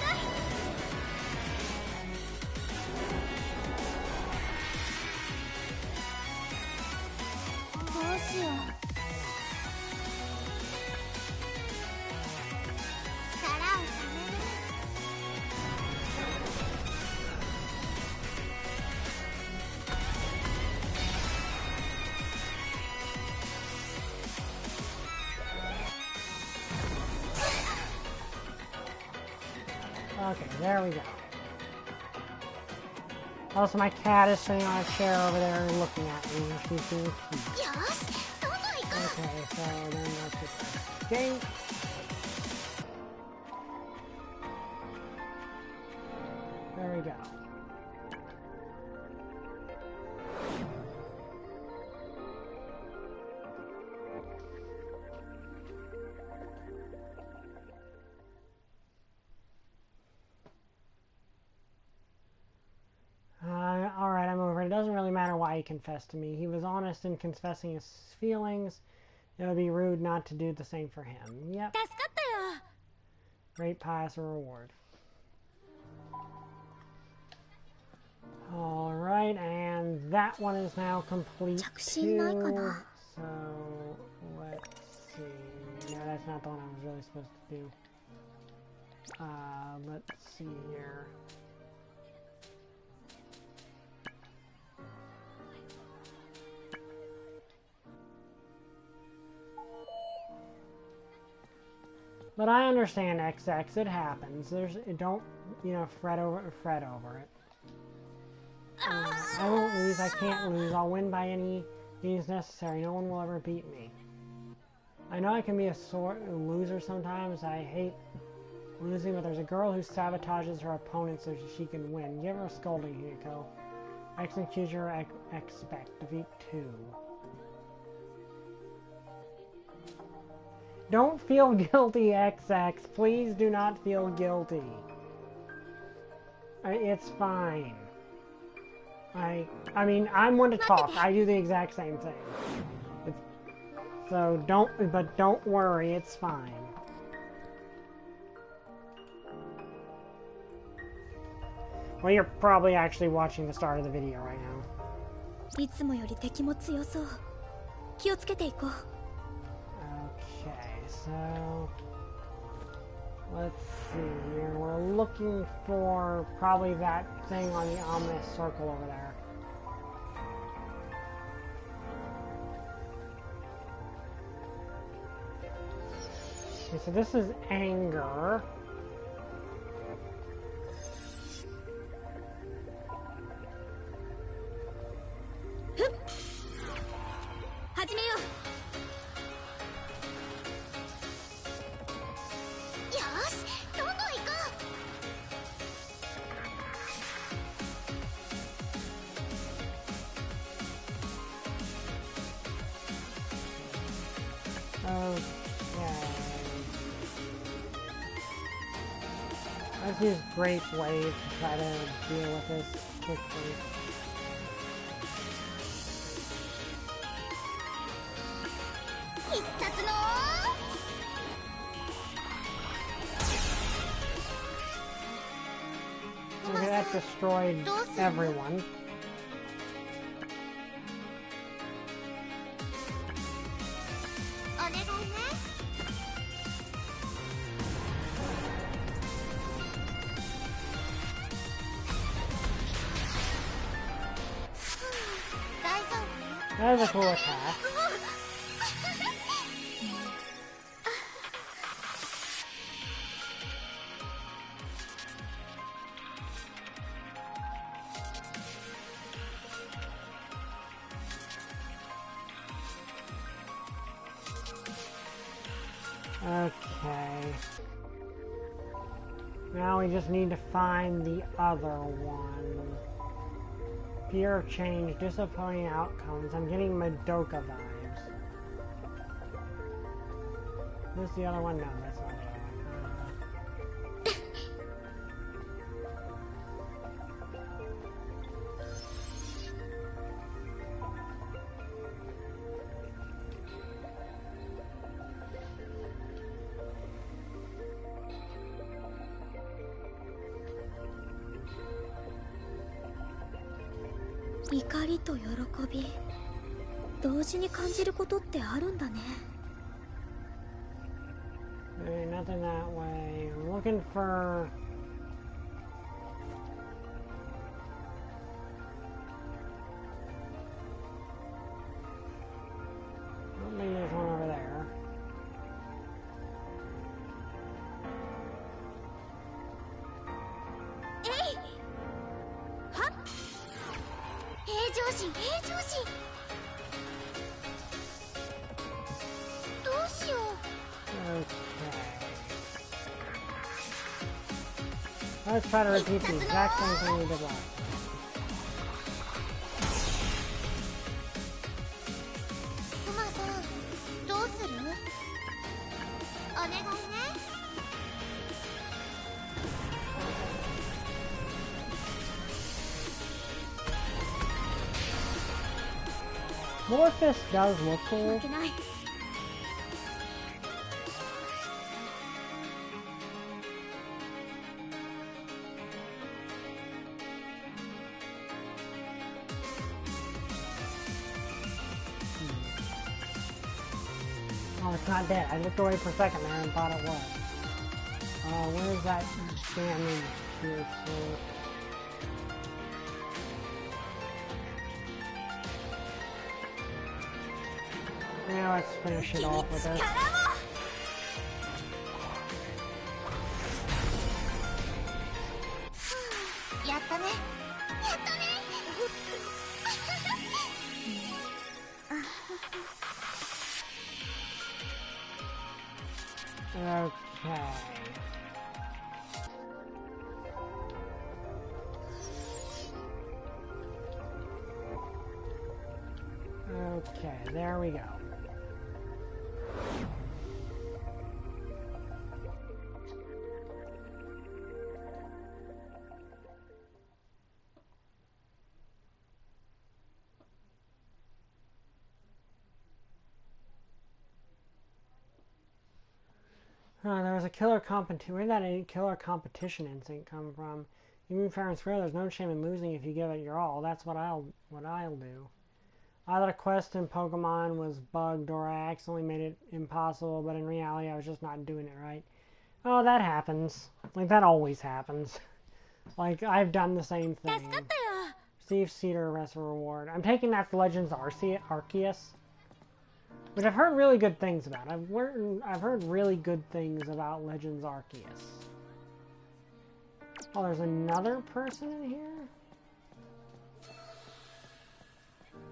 どうしよう。力をためる。 Okay, there we go. Also, my cat is sitting on a chair over there looking at me, and she's being cute. Okay, so then let's just escape. There we go. Alright, I'm over it. It doesn't really matter why he confessed to me. He was honest in confessing his feelings. It would be rude not to do the same for him. Yep. Great pious reward. Alright, and that one is now complete too. So, let's see. No, that's not the one I was really supposed to do. Let's see here. But I understand XX, it happens. Don't, you know, fret over it. I won't lose, I can't lose. I'll win by any means necessary. No one will ever beat me. I know I can be a loser sometimes. I hate losing, but there's a girl who sabotages her opponent so she can win. Give her a scolding, Hiko. Execute your expect. Defeat 2. Don't feel guilty, XX. Please do not feel guilty. It's fine. I mean, I'm one to talk. I do the exact same thing. So don't worry, it's fine. Well, you're probably actually watching the start of the video right now. いつもより敵も強そう。気をつけていこう。 Okay, so let's see here. We're looking for probably that thing on the ominous circle over there. Okay, so this is anger. Let's use Great Wave to try to deal with this quickly. Okay, that destroyed everyone. That was a cool attack. Okay. Now we just need to find the other one. Fear of change, disappointing outcomes. I'm getting Madoka vibes. Is this the other one? No, that's not the other one.怒りと喜び、同時に感じることってあるんだね。Hey, nothing that way. I'm looking for... Well, maybe there's one over there. Hey! Huh? 平常心、平常心。どうしよう。Okay. Let's try to repeat the exact same thing we did last. クマさん、どうする？お願いね。Morphus does look cool. 負けない。Oh, it's not dead. I looked away for a second there and thought it was. Where's that damage here? Yeah, let's finish it off with this. やったね。やったね。Okay. Okay, there we go. There was a killer competition. Where did that killer competition instinct come from? Even fair and square, there's no shame in losing if you give it your all. That's what I'll do. I thought a quest in Pokemon was bugged or I accidentally made it impossible, but in reality I was just not doing it right. Oh, that happens. Like, that always happens. Like, I've done the same thing. Receive Cedar Rest Reward. I'm taking that for Legends Arceus. Which I've heard really good things about. I've heard really good things about Legends Arceus. Oh, there's another person in here?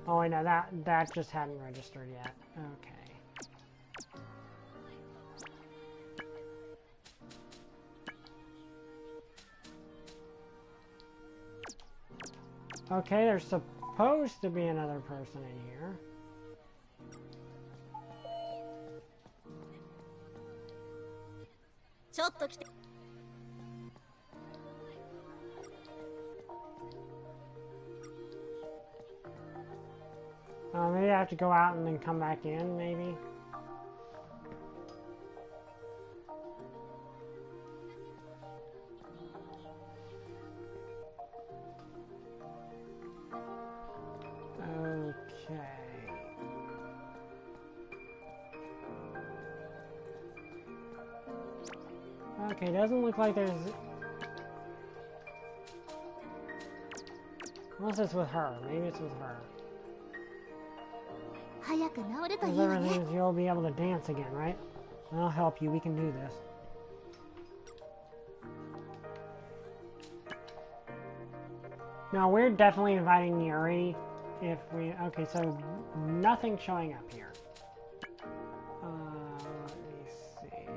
Oh, I know, that just hadn't registered yet. Okay. Okay, there's supposed to be another person in here. Maybe I have to go out and then come back in, maybe? Okay. Okay, doesn't look like there's... Unless it's with her. Maybe it's with her. Because everything, you'll be able to dance again, right? I'll help you. We can do this. Now, we're definitely inviting Yuri if we... Okay, so nothing showing up here. Let me see.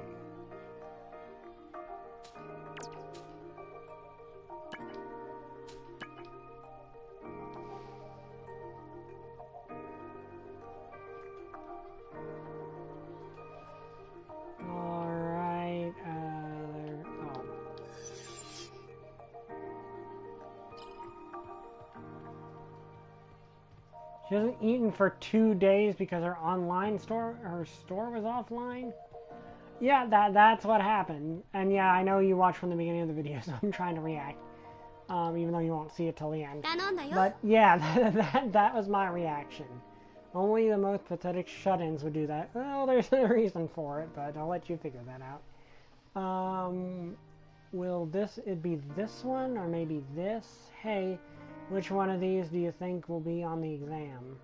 She hasn't eaten for 2 days because her store was offline. Yeah, that's what happened. And yeah, I know you watched from the beginning of the video, so I'm trying to react. Even though you won't see it till the end. But yeah, that was my reaction. Only the most pathetic shut-ins would do that. Well, there's a reason for it, but I'll let you figure that out. Will it be this one, or maybe this? Hey, which one of these do you think will be on the exam?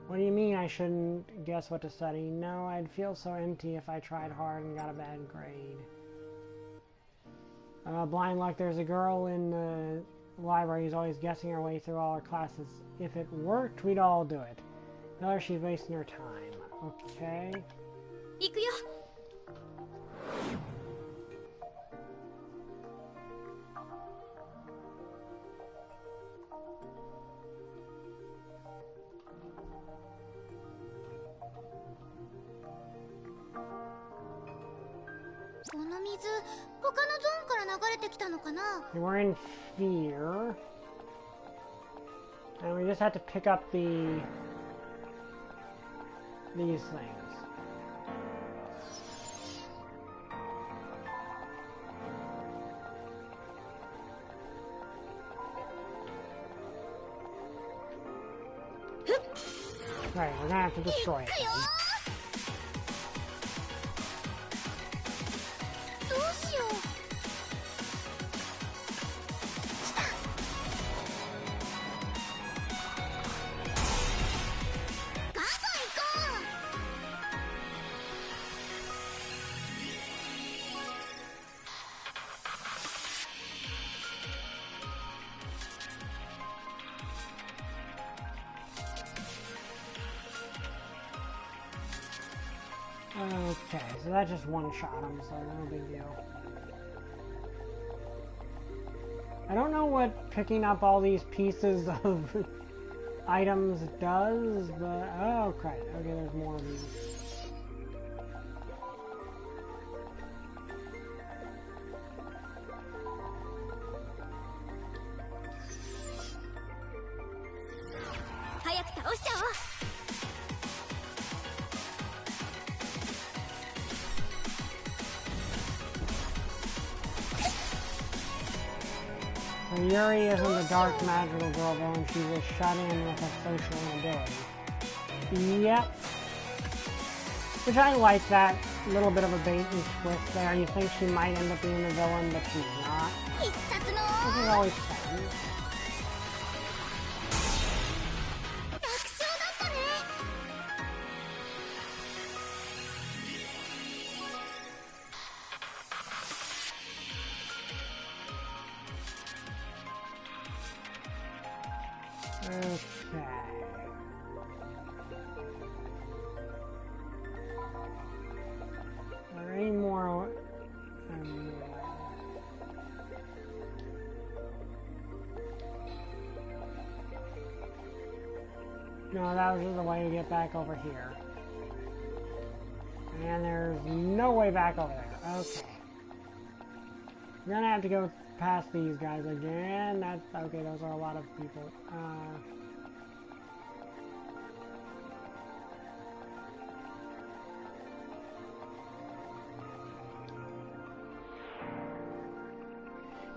What do you mean I shouldn't guess what to study? No, I'd feel so empty if I tried hard and got a bad grade. Blind luck, there's a girl in the library who's always guessing her way through all her classes. If it worked, we'd all do it. Tell her she's wasting her time. Okay. 行くよ。この水、他のゾーンから流れてきたのかな? We're in fear. And we just have to pick up these things. Right, we're gonna have to destroy it. どうしよう。来た。ガンガン行こう。Okay, so that just one-shot him, so no big deal. I don't know what picking up all these pieces of items does, but... Oh, crap. Okay, there's more of these. So Yuri isn't the dark magical girl villain, she was shut in with a social inability. Yep. Which I like that little bit of a bait and twist there. You think she might end up being the villain, but she's not. Which is always fun. Okay. Are there any more? No, that was just a way to get back over here. And there's no way back over there. Okay. We're gonna have to go past these guys again. That's okay, those are a lot of people.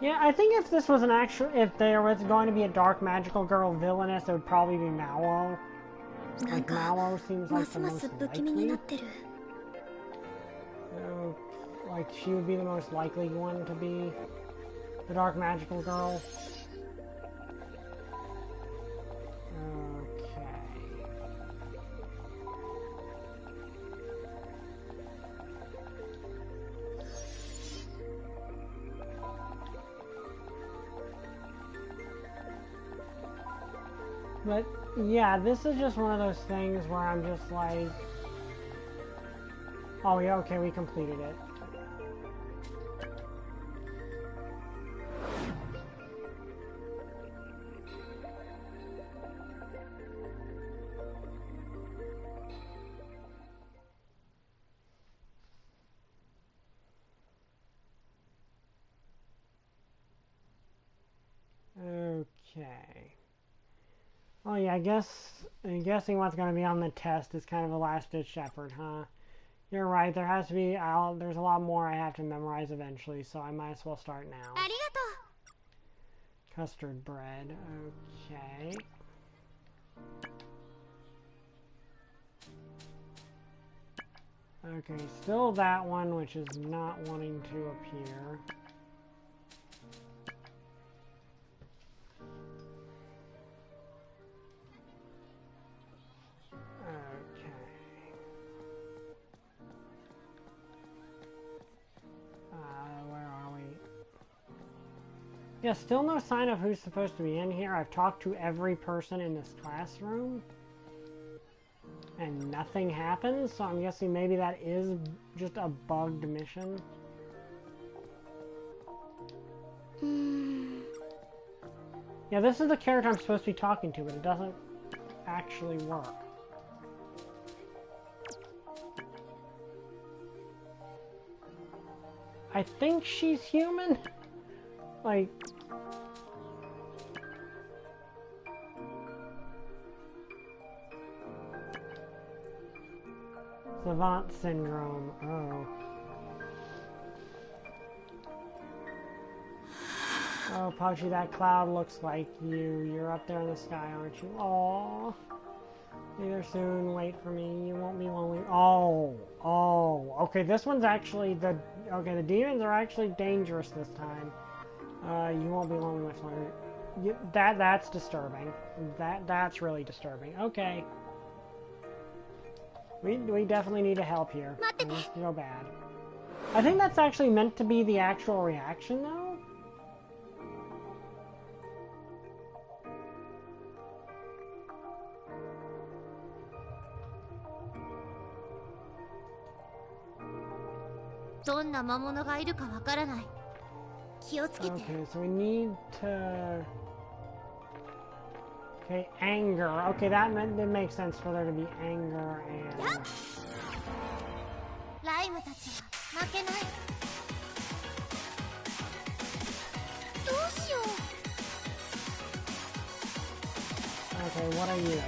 Yeah, I think if this was if there was going to be a dark magical girl villainess, it would probably be Mao. Like Mao seems like the most likely. So, like she would be the most likely one to be the dark magical girl. Okay. But yeah, this is just one of those things where I'm just like, oh yeah, okay, we completed it. Okay. Oh yeah, I'm guessing what's going to be on the test is kind of a last-ditch effort, huh? You're right, there has to be, there's a lot more I have to memorize eventually, so I might as well start now. Custard bread, okay. Okay, still that one, which is not wanting to appear. Where are we? Yeah, still no sign of who's supposed to be in here. I've talked to every person in this classroom, and nothing happens, so I'm guessing maybe that is just a bugged mission. Yeah, this is the character I'm supposed to be talking to, but it doesn't actually work. I think she's human? Like... Savant syndrome, oh. Oh, Pauchi, that cloud looks like you. You're up there in the sky, aren't you? Aww. Be there soon, wait for me, you won't be lonely. Oh, okay, this one's actually the... Okay, the demons are actually dangerous this time. You won't be lonely much longer. That's disturbing. That's really disturbing. Okay. We definitely need to help here. This can go bad. I think that's actually meant to be the actual reaction, though. Okay, so we need to... Okay, anger. Okay, that makes sense for there to be anger and... Okay, what are you?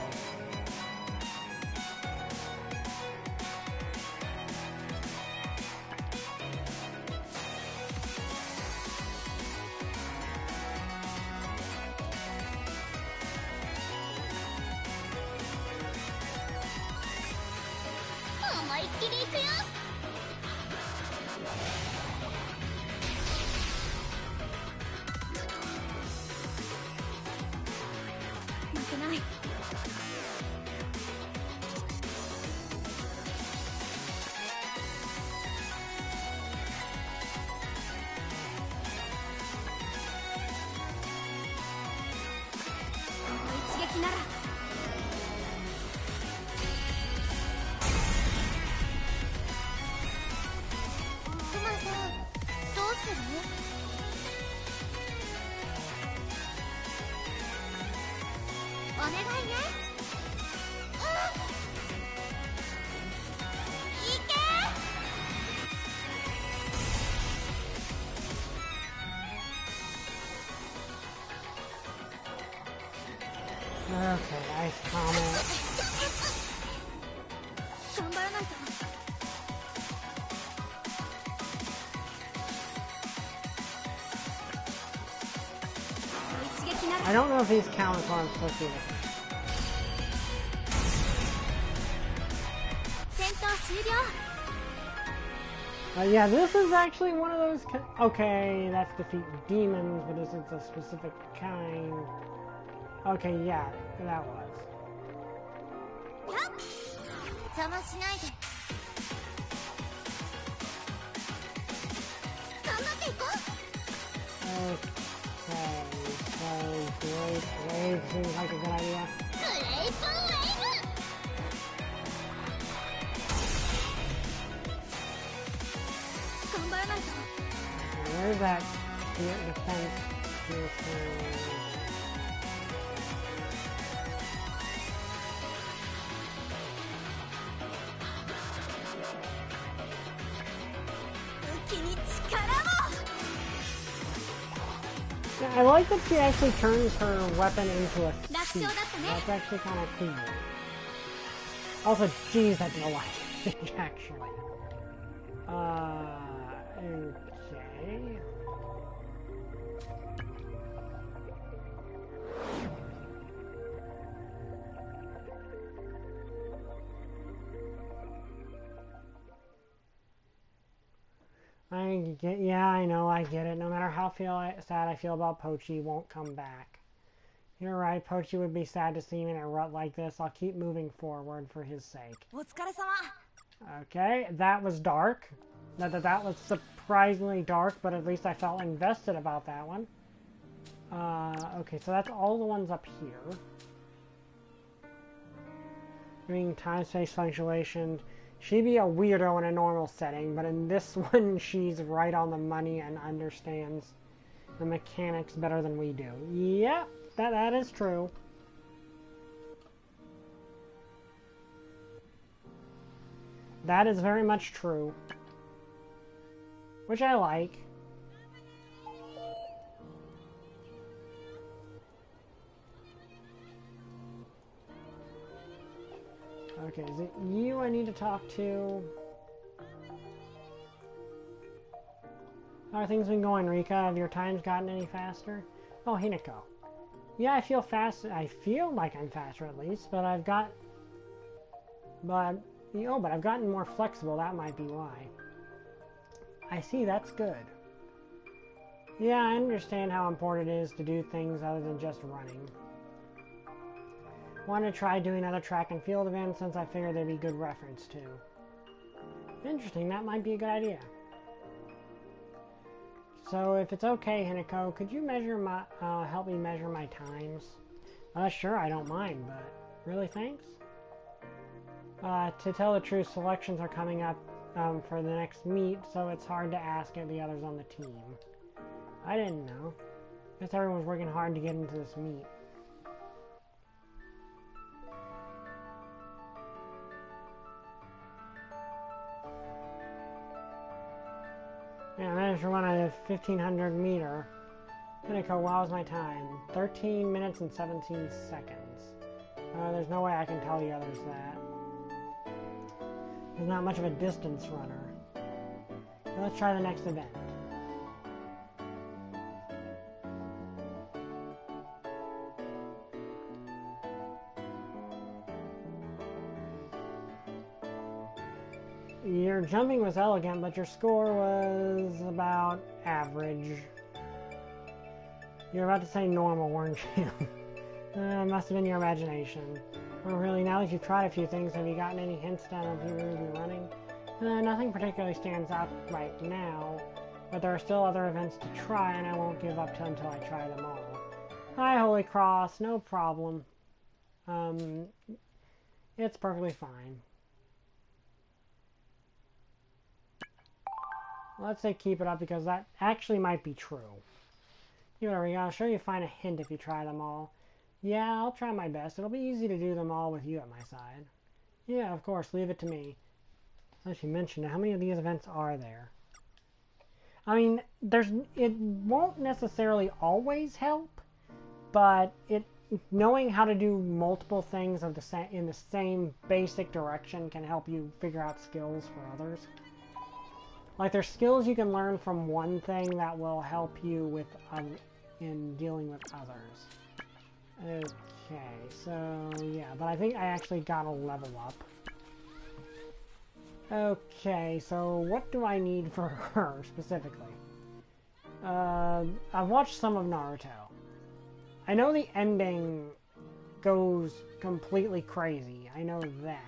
Okay, nice comment. I don't know if these count as what I'm supposed to do. Yeah, this is actually one of those... Okay, that's defeat demons, but this is a specific kind. Okay, yeah, that was. Okay, so Great Wave seems like a good idea. Where's that defense? I like that she actually turns her weapon into a feet. That's actually kind of cool. Also, geez, that's a lot, actually. Okay. Yeah, I know, I get it. No matter how sad I feel about Pochi, he won't come back. You're right, Pochi would be sad to see me in a rut like this. I'll keep moving forward for his sake. Okay, that was dark. That was surprisingly dark, but at least I felt invested about that one. Okay, so that's all the ones up here. Doing time-space fluctuation. She'd be a weirdo in a normal setting, but in this one, she's right on the money and understands the mechanics better than we do. Yep, that is true. That is very much true. Which I like. Okay, is it you I need to talk to? How are things been going, Rika? Have your times gotten any faster? Oh, Hinako. Yeah, I feel fast. I feel like I'm faster at least, but I've gotten more flexible. That might be why. I see, that's good. Yeah, I understand how important it is to do things other than just running. Want to try doing other track and field events since I figured they'd be good reference to. Interesting, that might be a good idea. So if it's okay, Hinako, could you measure my, help me measure my times? Sure, I don't mind, but really, thanks? To tell the truth, selections are coming up for the next meet, so it's hard to ask the others on the team. I didn't know. Guess everyone's working hard to get into this meet. Yeah, I managed to run a 1500 meter. Hinako, what was my time? 13 minutes and 17 seconds. There's no way I can tell the others that. He's not much of a distance runner. Let's try the next event. Your jumping was elegant, but your score was about average. You were about to say normal, weren't you? It must have been your imagination. Well, really, now that you've tried a few things, have you gotten any hints down if you will be running? Nothing particularly stands out right now, but there are still other events to try, and I won't give up until I try them all. Hi, Holy Cross, no problem. It's perfectly fine. Let's say keep it up because that actually might be true. I'll show you find a hint if you try them all. Yeah, I'll try my best. It'll be easy to do them all with you at my side. Yeah, of course, leave it to me. As you mentioned, how many of these events are there? I mean, it won't necessarily always help, but knowing how to do multiple things in the same basic direction can help you figure out skills for others. Like, there's skills you can learn from one thing that will help you with in dealing with others. Okay, so yeah, but I think I actually got a level up. Okay, so what do I need for her specifically? I've watched some of Naruto. I know the ending goes completely crazy. I know that.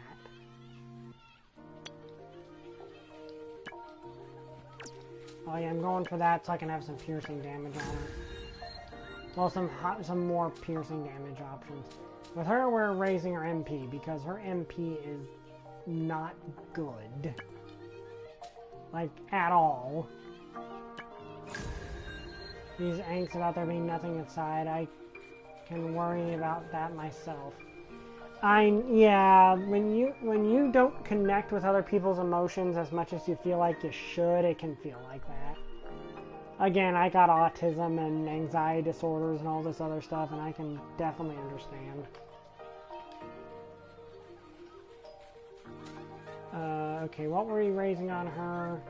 Oh yeah, I'm going for that so I can have some piercing damage on her. Well, some more piercing damage options. With her, we're raising her MP because her MP is not good. Like, at all. These angst about there being nothing inside, I can worry about that myself. Yeah, when you don't connect with other people's emotions as much as you feel like you should, it can feel like that. Again, I got autism and anxiety disorders and all this other stuff, and I can definitely understand. Okay, what were you raising on her?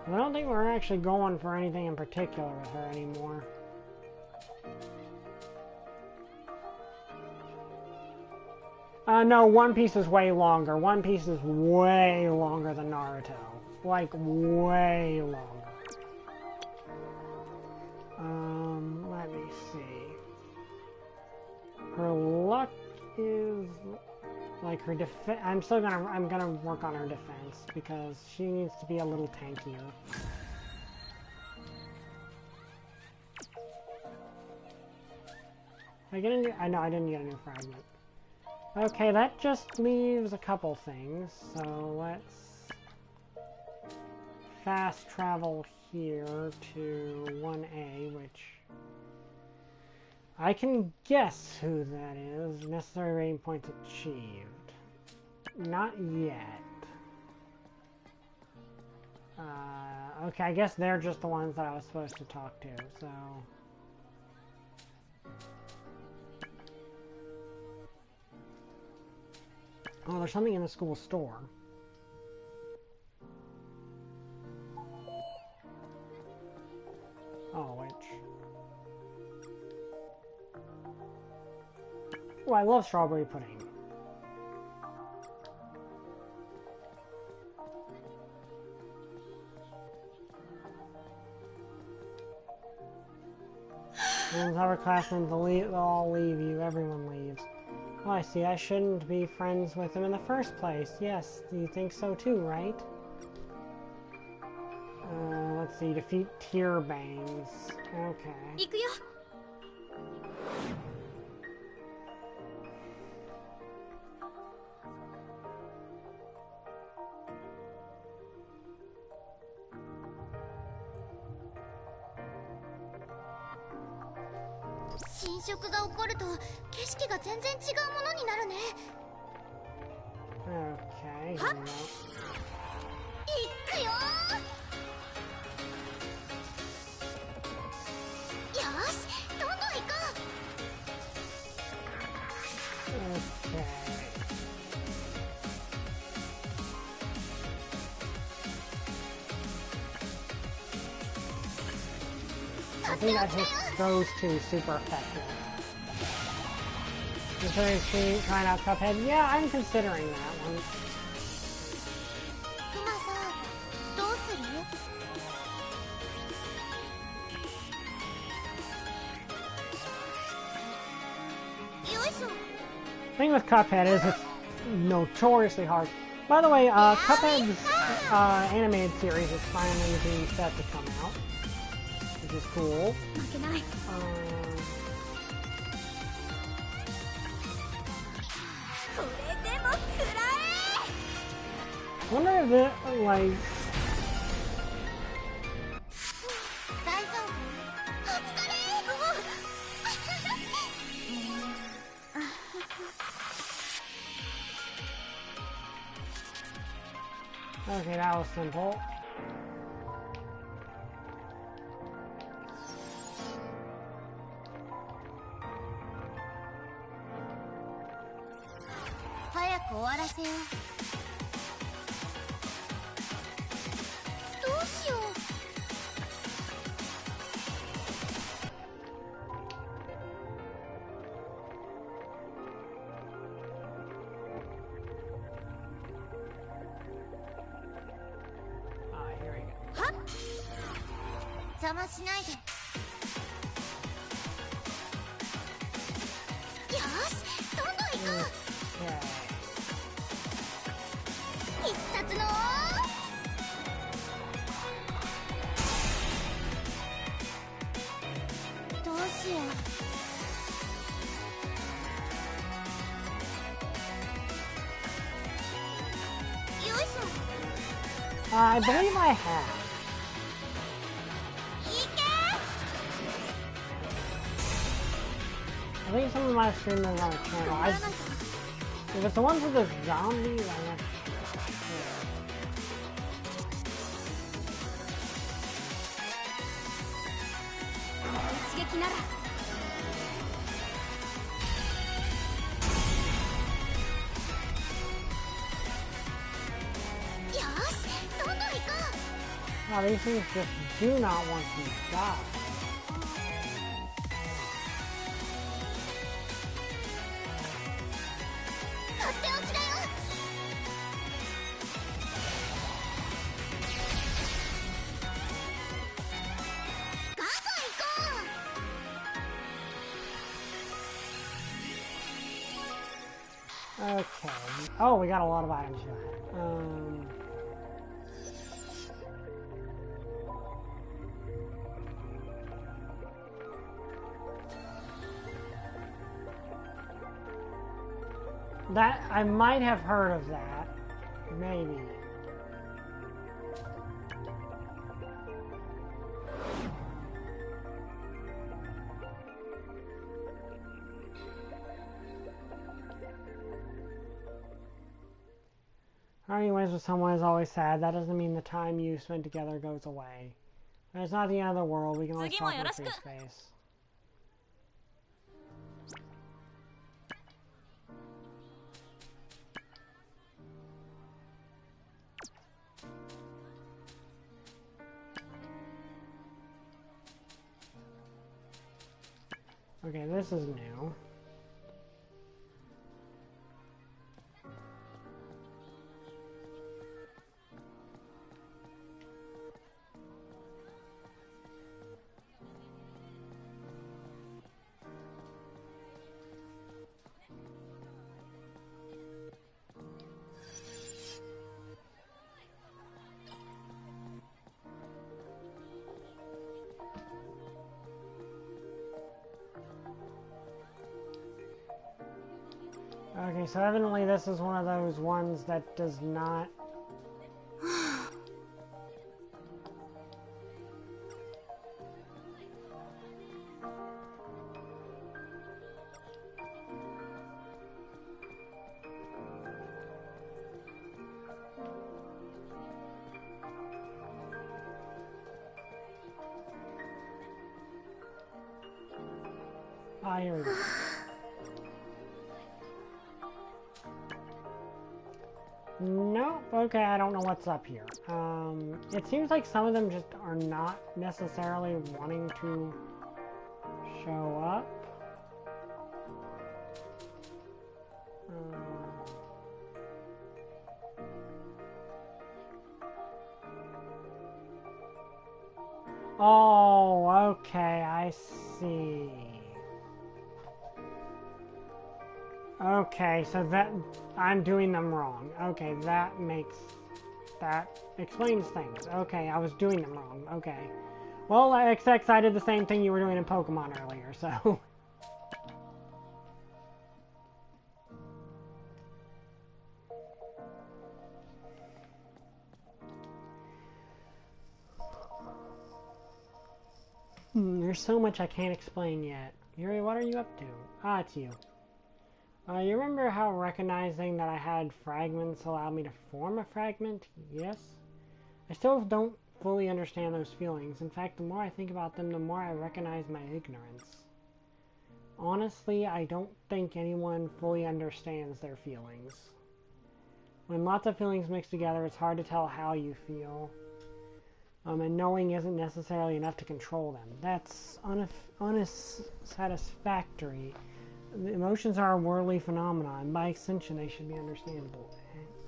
I don't think we're actually going for anything in particular with her anymore. No, One Piece is way longer. One Piece is way longer than Naruto. Like, way longer. Let me see. Her luck is... like, her defense... I'm gonna work on her defense, because she needs to be a little tankier. I get a new... I didn't get a new fragment. Okay, that just leaves a couple things, so let's fast travel here to 1A, which I can guess who that is. Necessary rating points achieved. Not yet. Okay, I guess they're just the ones that I was supposed to talk to, so... Oh, there's something in the school store. Oh, which... Oh, I love strawberry pudding. Once our classrooms, they'll all leave you. Everyone leaves. Oh, I see. I shouldn't be friends with him in the first place. Yes, you think so too, right? Let's see. Defeat Tear Bangs. Okay. Okay. I think that hits those two super effective. Considering trying out Cuphead? Yeah, I'm considering that one. The thing with Cuphead is it's notoriously hard. By the way, Cuphead's animated series is finally being set to come out, which is cool. I wonder if it, like... Okay, that was simple. I believe I have. I think some of my streamers on the channel. If it's the ones with the zombies, I'm not sure. 撃なら。よし、どんどん行こう。 Wow, these things just do not want to die. とっておきだよ。ガンガン行こう。 Okay. Oh, we got a lot of items here. That, I might have heard of that. Maybe. Parting ways with someone is always sad. That doesn't mean the time you spend together goes away. But it's not the end of the world. We can always talk in face to face. Okay, this is new. Okay, so evidently this is one of those ones that does not... Ah, here we go. Nope, okay, I don't know what's up here. It seems like some of them just are not necessarily wanting to show up. Oh, okay, I see. Okay, so that, I'm doing them wrong. Okay, that explains things. Okay, I was doing them wrong. Okay. Well, XX, I did the same thing you were doing in Pokemon earlier, so... There's so much I can't explain yet. Yuri, what are you up to? Ah, it's you. You remember how recognizing that I had fragments allowed me to form a fragment? Yes? I still don't fully understand those feelings. In fact, the more I think about them, the more I recognize my ignorance. Honestly, I don't think anyone fully understands their feelings. When lots of feelings mix together, it's hard to tell how you feel. And knowing isn't necessarily enough to control them. That's unsatisfactory. The emotions are a worldly phenomenon, and by extension they should be understandable.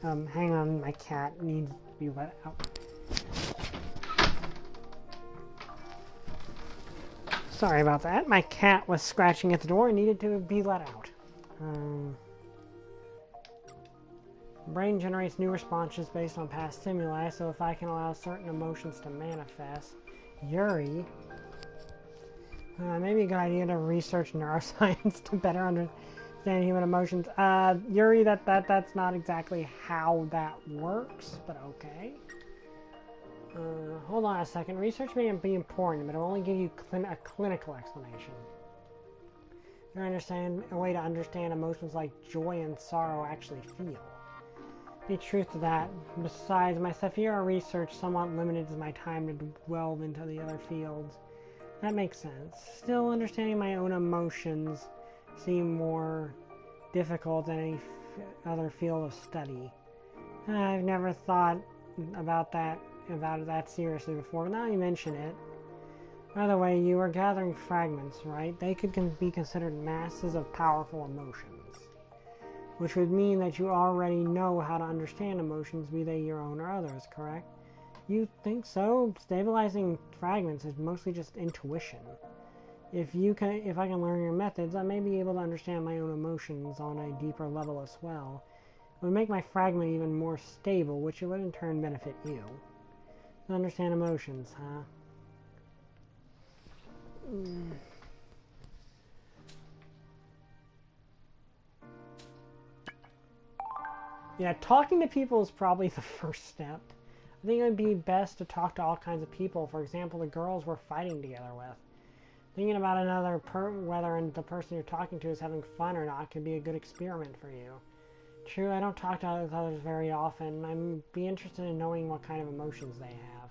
Hang on, my cat needs to be let out. Sorry about that. My cat was scratching at the door and needed to be let out. Brain generates new responses based on past stimuli, so if I can allow certain emotions to manifest, Yuri... maybe a good idea to research neuroscience to better understand human emotions. Yuri, that's not exactly how that works, but okay. Hold on a second. Research may be important, but it'll only give you a clinical explanation. You understand a way to understand emotions like joy and sorrow actually feel. Be truth to that. Besides, my Saphira research somewhat limited my time to delve into the other fields. That makes sense. Still, understanding my own emotions seem more difficult than any other field of study. I've never thought about that seriously before, but now you mention it. By the way, you are gathering fragments, right? They could be considered masses of powerful emotions, which would mean that you already know how to understand emotions, be they your own or others, correct? You think so? Stabilizing fragments is mostly just intuition. If I can learn your methods, I may be able to understand my own emotions on a deeper level as well. It would make my fragment even more stable, which would in turn benefit you. To understand emotions, huh? Yeah, talking to people is probably the first step. I think it would be best to talk to all kinds of people. For example, the girls we're fighting together with. Thinking about whether the person you're talking to is having fun or not could be a good experiment for you. True, I don't talk to others very often. I'd be interested in knowing what kind of emotions they have.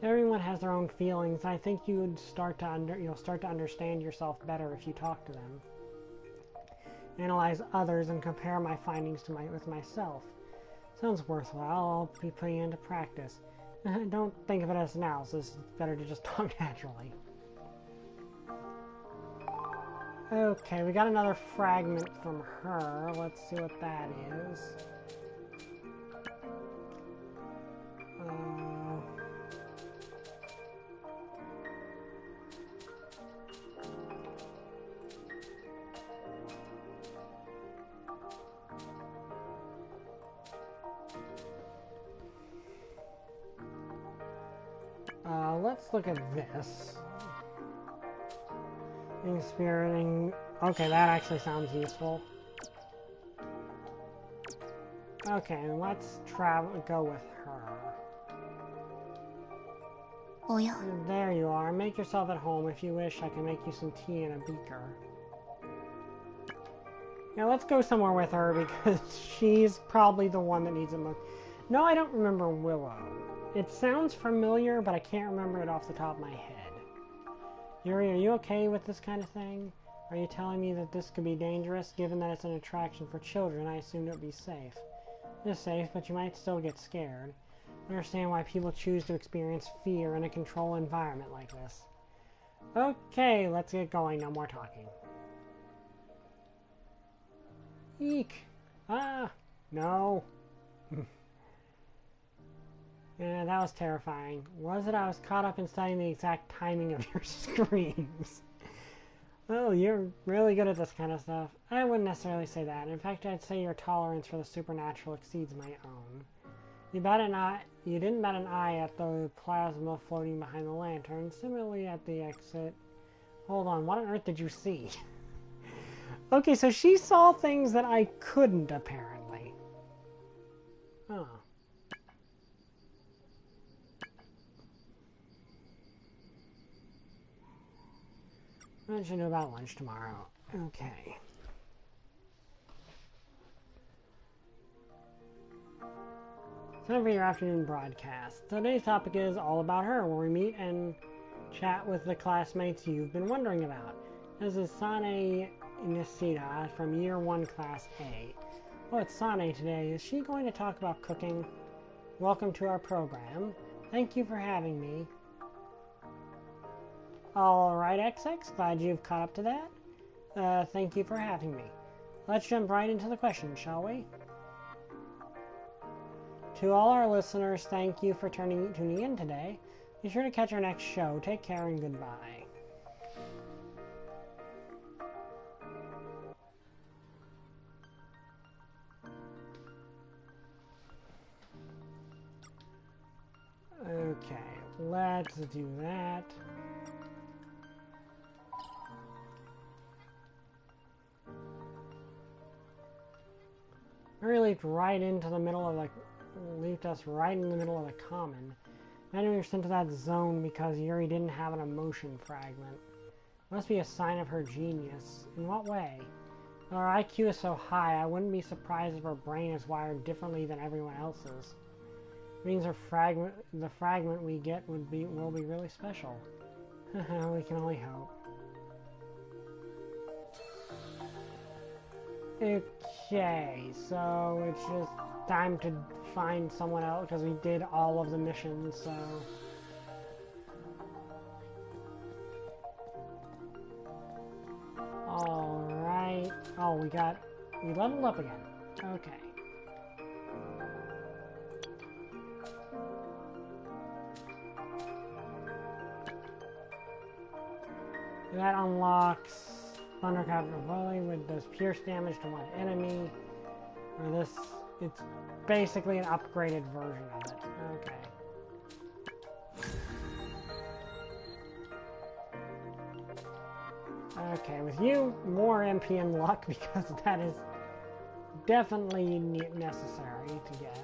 Everyone has their own feelings, and I think you'll start to understand yourself better if you talk to them. Analyze others and compare my findings with myself. Sounds worthwhile. I'll be putting it into practice. Don't think of it as analysis. It's better to just talk naturally. Okay, we got another fragment from her. Let's see what that is. Let's look at this. Inspiriting. Okay, that actually sounds useful. Okay, let's go with her. Oh yeah. There you are. Make yourself at home. If you wish, I can make you some tea in a beaker. Yeah, let's go somewhere with her because she's probably the one that needs it most. No, I don't remember Willow. It sounds familiar, but I can't remember it off the top of my head. Yuri, are you okay with this kind of thing? Are you telling me that this could be dangerous? Given that it's an attraction for children, I assumed it would be safe. It is safe, but you might still get scared. I understand why people choose to experience fear in a controlled environment like this. Okay, let's get going. No more talking. Eek! Ah! No! Yeah, that was terrifying. Was it? I was caught up in studying the exact timing of your screams. Oh, you're really good at this kind of stuff. I wouldn't necessarily say that. In fact, I'd say your tolerance for the supernatural exceeds my own. You didn't bat an eye at the plasma floating behind the lantern. Similarly at the exit. Hold on, what on earth did you see? Okay, so she saw things that I couldn't, apparently. Oh. What should I do about lunch tomorrow? Okay. Time for your afternoon broadcast. Today's topic is all about her, where we meet and chat with the classmates you've been wondering about. This is Sane Nishida from Year 1 Class A. Oh, it's Sane today. Is she going to talk about cooking? Welcome to our program. Thank you for having me. Alright, XX, glad you've caught up to that. Thank you for having me. Let's jump right into the questions, shall we? To all our listeners, thank you for tuning in today. Be sure to catch our next show. Take care and goodbye. Okay, let's do that. Mary leaped us right in the middle of the common. Many were sent to that zone because Yuri didn't have an emotion fragment. It must be a sign of her genius. In what way? Well, her IQ is so high, I wouldn't be surprised if her brain is wired differently than everyone else's. It means the fragment we get will be really special. We can only hope. Okay, so it's just time to find someone else because we did all of the missions, so... Alright. Oh, we leveled up again. Okay. That unlocks Thundercap Volley, which does pierce damage to one enemy. Or this, it's basically an upgraded version of it. Okay. Okay, with you, more MP and luck because that is definitely necessary to get.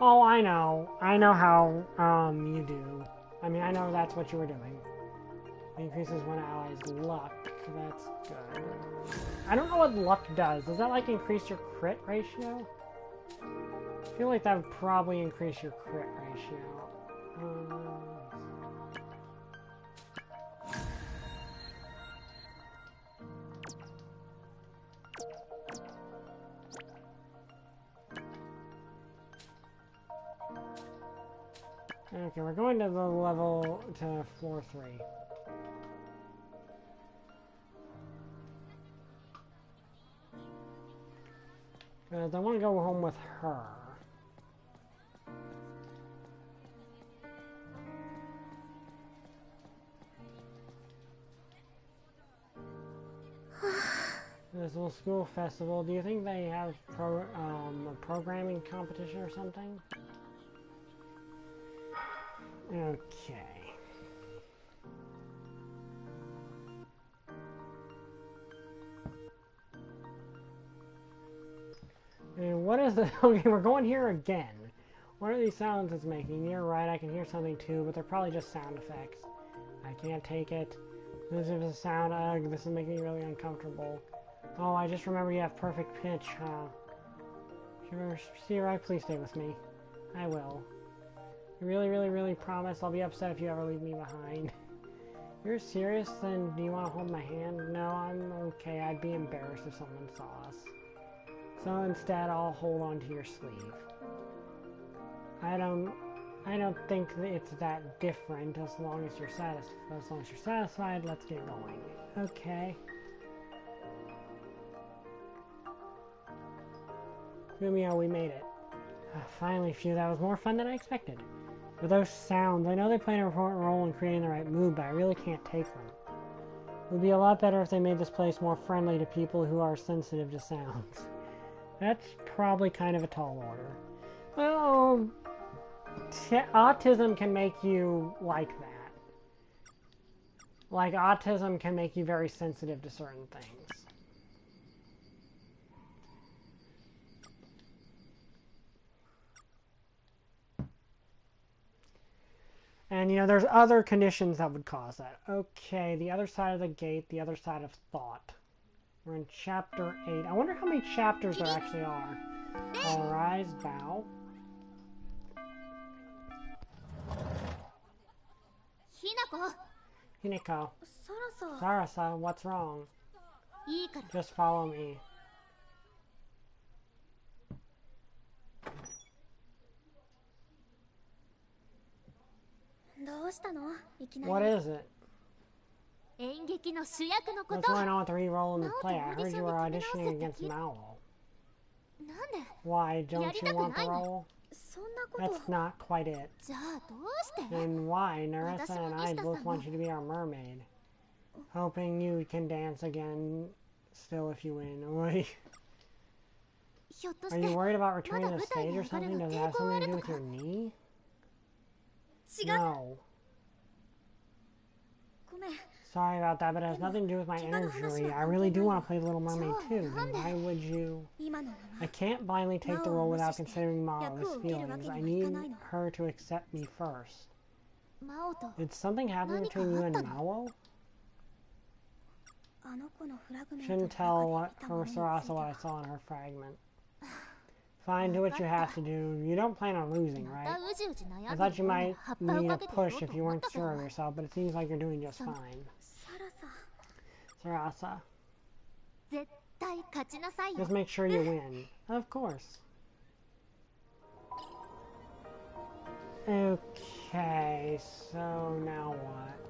Oh, I know. I know how, you do. I mean, I know that's what you were doing. It increases one ally's luck. That's good. I don't know what luck does. Does that, like, increase your crit ratio? I feel like that would probably increase your crit ratio. Okay, we're going to the level to floor 3. Because I want to go home with her. This little school festival, do you think they have a programming competition or something? Okay. And what is the... Okay, we're going here again. What are these sounds it's making? You're right, I can hear something too, but they're probably just sound effects. I can't take it. This is a sound, ugh, this is making me really uncomfortable. Oh, I just remember you have perfect pitch, huh? See, right, please stay with me. I will. You really promise I'll be upset if you ever leave me behind. You're serious? Then do you want to hold my hand? No, I'm okay. I'd be embarrassed if someone saw us. So instead, I'll hold on to your sleeve. I don't think that it's that different as long as you're satisfied. As long as you're satisfied, let's get going. Okay. Fumio, we made it. Finally, phew, that was more fun than I expected. But those sounds, I know they play an important role in creating the right mood, but I really can't take them. It would be a lot better if they made this place more friendly to people who are sensitive to sounds. That's probably kind of a tall order. Well, autism can make you like that. Like, autism can make you very sensitive to certain things. And, you know, there's other conditions that would cause that. Okay, the other side of the gate, the other side of thought. We're in chapter 8. I wonder how many chapters there actually are. All rise, bow. Hinako. Sarasa, what's wrong? Just follow me. What is it? What's going on with the re-roll in the play? I heard you were auditioning against Mao. Why, don't you want the role? That's not quite it. Then why? Narissa and I both want you to be our mermaid. Hoping you can dance again still if you win. Are you worried about returning to the stage or something? Does it have something to do with your knee? No. Sorry about that, but it has nothing to do with my injury. I really do want to play the Little Mermaid too. Then why would you? I can't blindly take the role without considering Mao's feelings. I need her to accept me first. Did something happen between you and Mao? Shouldn't tell from Sarasa what I saw in her fragment. Fine, do what you have to do. You don't plan on losing, また right? うじうじ悩 I んで thought る you ような might 葉っぱを need か a けてやろ push うと if you 思っ weren't たけ sure ど of yourself, but it seems like you're doing just その fine. サラさ Sarasa, 絶対勝ちなさいよ just make sure you win. Of course. Okay, so now what?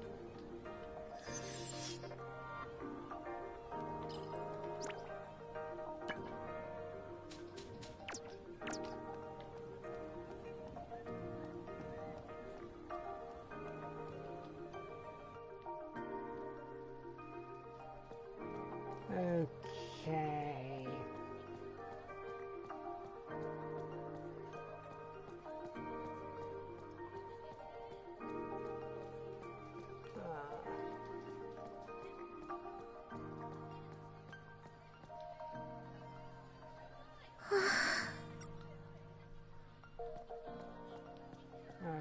Okay.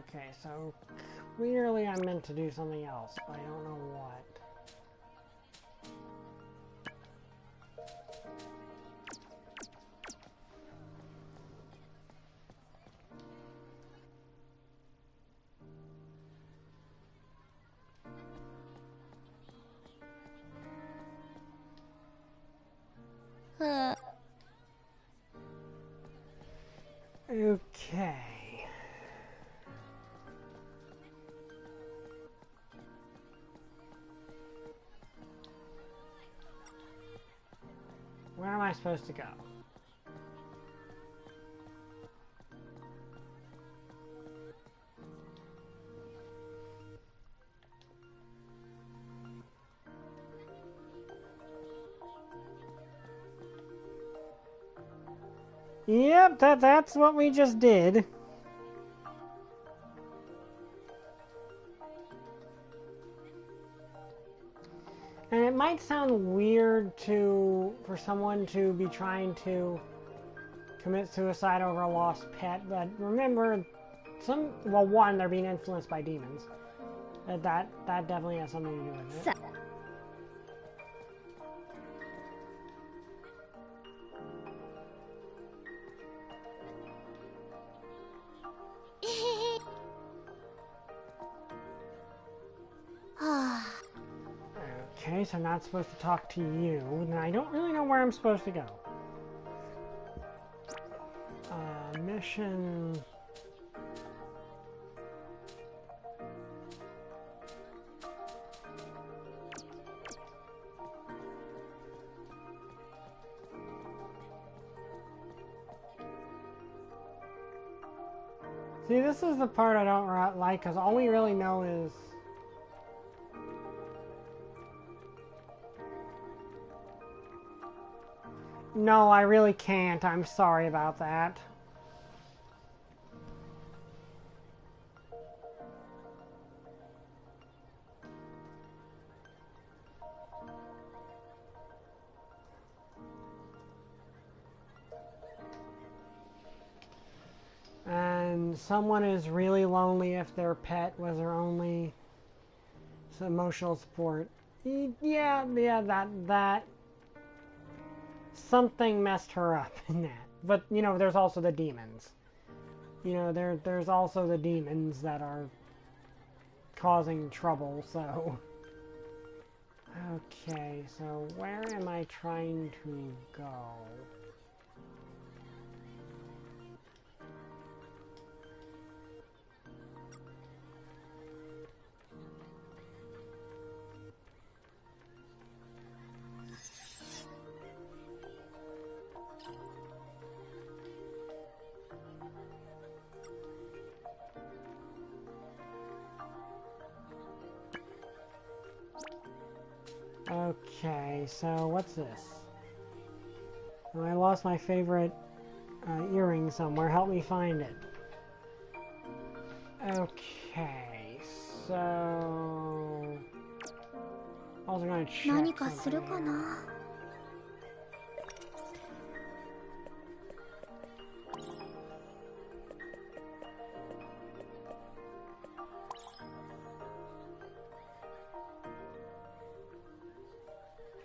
Okay, so clearly I'm meant to do something else, but I don't know what. Okay. Where am I supposed to go? Yep, that's what we just did. And it might sound weird for someone to be trying to commit suicide over a lost pet, but remember, one, they're being influenced by demons. That definitely has something to do with it. Okay, so I'm not supposed to talk to you, then I don't really know where I'm supposed to go. Mission... See, this is the part I don't like, because all we really know is... No, I really can't. I'm sorry about that. And someone is really lonely if their pet was their only emotional support. Yeah, that something messed her up in that. But, you know, there's also the demons. You know, there's also the demons that are causing trouble, so... Okay, so where am I trying to go? Okay, so what's this? Oh, I lost my favorite earring somewhere. Help me find it. Okay, so... Also gonna check something here.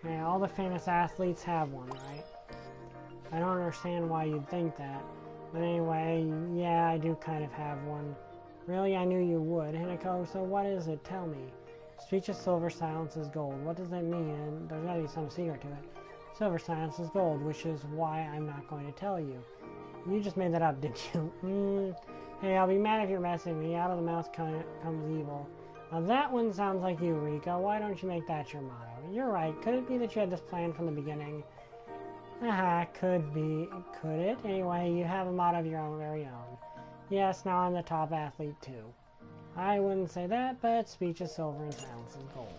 Okay, all the famous athletes have one, right? I don't understand why you'd think that. But anyway, yeah, I do kind of have one. Really, I knew you would. Hinako, so what is it? Tell me. Speech is silver, silence is gold. What does that mean? And there's gotta be some secret to it. Silver, silence is gold, which is why I'm not going to tell you. You just made that up, didn't you? Hey, I'll be mad if you're messing me. Out of the mouth comes evil. Now that one sounds like you, Rika. Why don't you make that your motto? You're right. Could it be that you had this plan from the beginning? Haha, could be. Could it? Anyway, you have a motto of your own, very own. Yes, now I'm the top athlete too. I wouldn't say that, but speech is silver and silence is gold.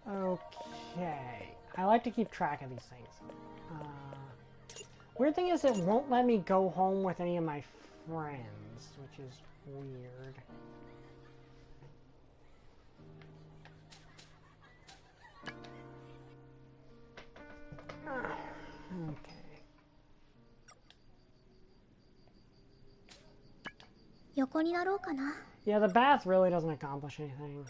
Okay. I like to keep track of these things. Weird thing is it won't let me go home with any of my friends, which is weird. Okay. Yeah, the bath really doesn't accomplish anything.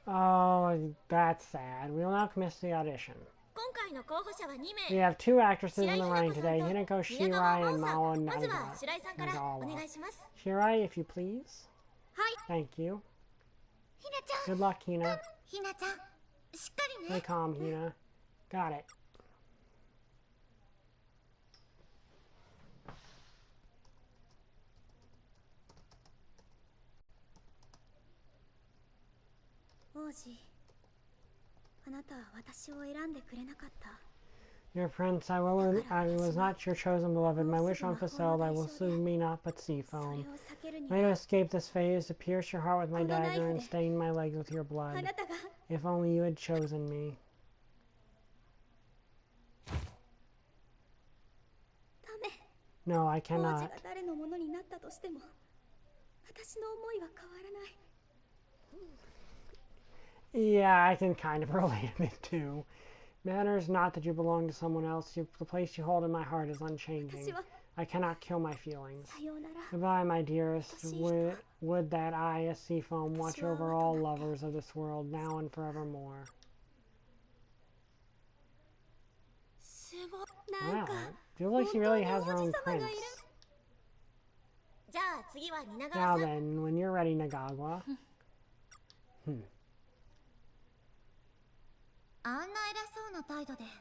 Oh, that's sad. We will now commence the audition. We have 2 actresses in the running today, Hinako Shirai and Mao Nagawa. Shirai, if you please. Thank you. Good luck, Hina. Stay calm, Hina. Got it. Dear Prince, I was not your chosen beloved. My wish unfulfilled, I will soon be naught but sea foam. May to escape this fate is to pierce your heart with my dagger and stain my legs with your blood. If only you had chosen me. No, I cannot. Yeah, I can kind of relate a bit too. Matters not that you belong to someone else. The place you hold in my heart is unchanging. I cannot kill my feelings. Goodbye, my dearest. Would that I, a sea foam, watch over all lovers of this world, now and forevermore. Wow, feels like she really has her own prince. Now then, when you're ready, Nagawa.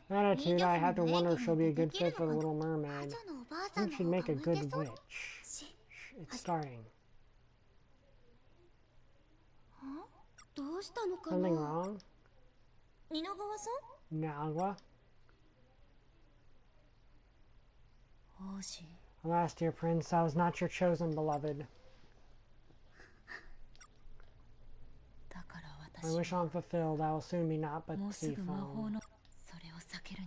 Attitude, I have to wonder if she'll be a good fit for the Little Mermaid. I think she'd make a good witch. It's starting. Something wrong? Nagawa? Alas, dear Prince, I was not your chosen beloved. My wish unfulfilled, I will soon be naught but sea foam.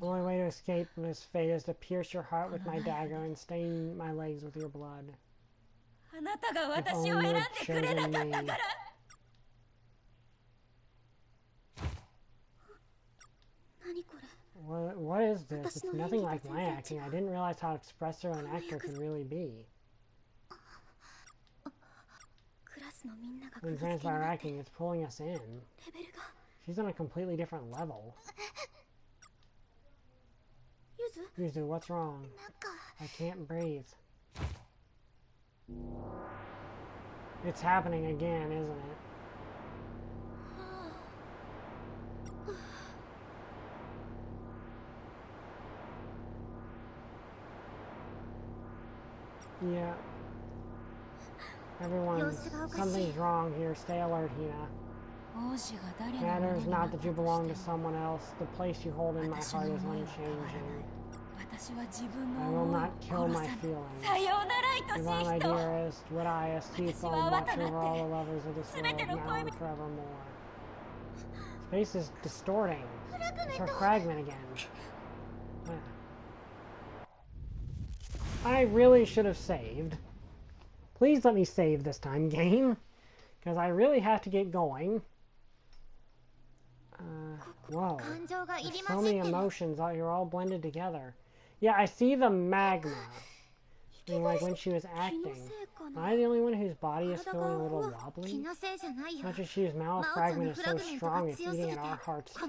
The only way to escape from this fate is to pierce your heart with my dagger and stain my legs with your blood. If only you had chosen me. What is this? It's nothing like my acting. I didn't realize how expressive an actor could really be. When fans by her acting, it's pulling us in. She's on a completely different level. Yuzu, what's wrong? I can't breathe. It's happening again, isn't it? Yeah. Everyone, something's wrong here. Stay alert, Hina. Matters not that you belong to someone else. The place you hold in my heart is unchanging. I will not kill my feelings. Goodbye, my dearest. Would I, a sea foam, watch over all the lovers of this world, now and forevermore. Space is distorting. It's her fragment again. I really should have saved. Please let me save this time, game. Because I really have to get going. Whoa. There's so many emotions. You're all blended together. Yeah, I see the magma. I mean, like when she was acting. Am I the only one whose body is feeling a little wobbly? Not just she's Mal's fragment is so strong it's eating at our hearts too.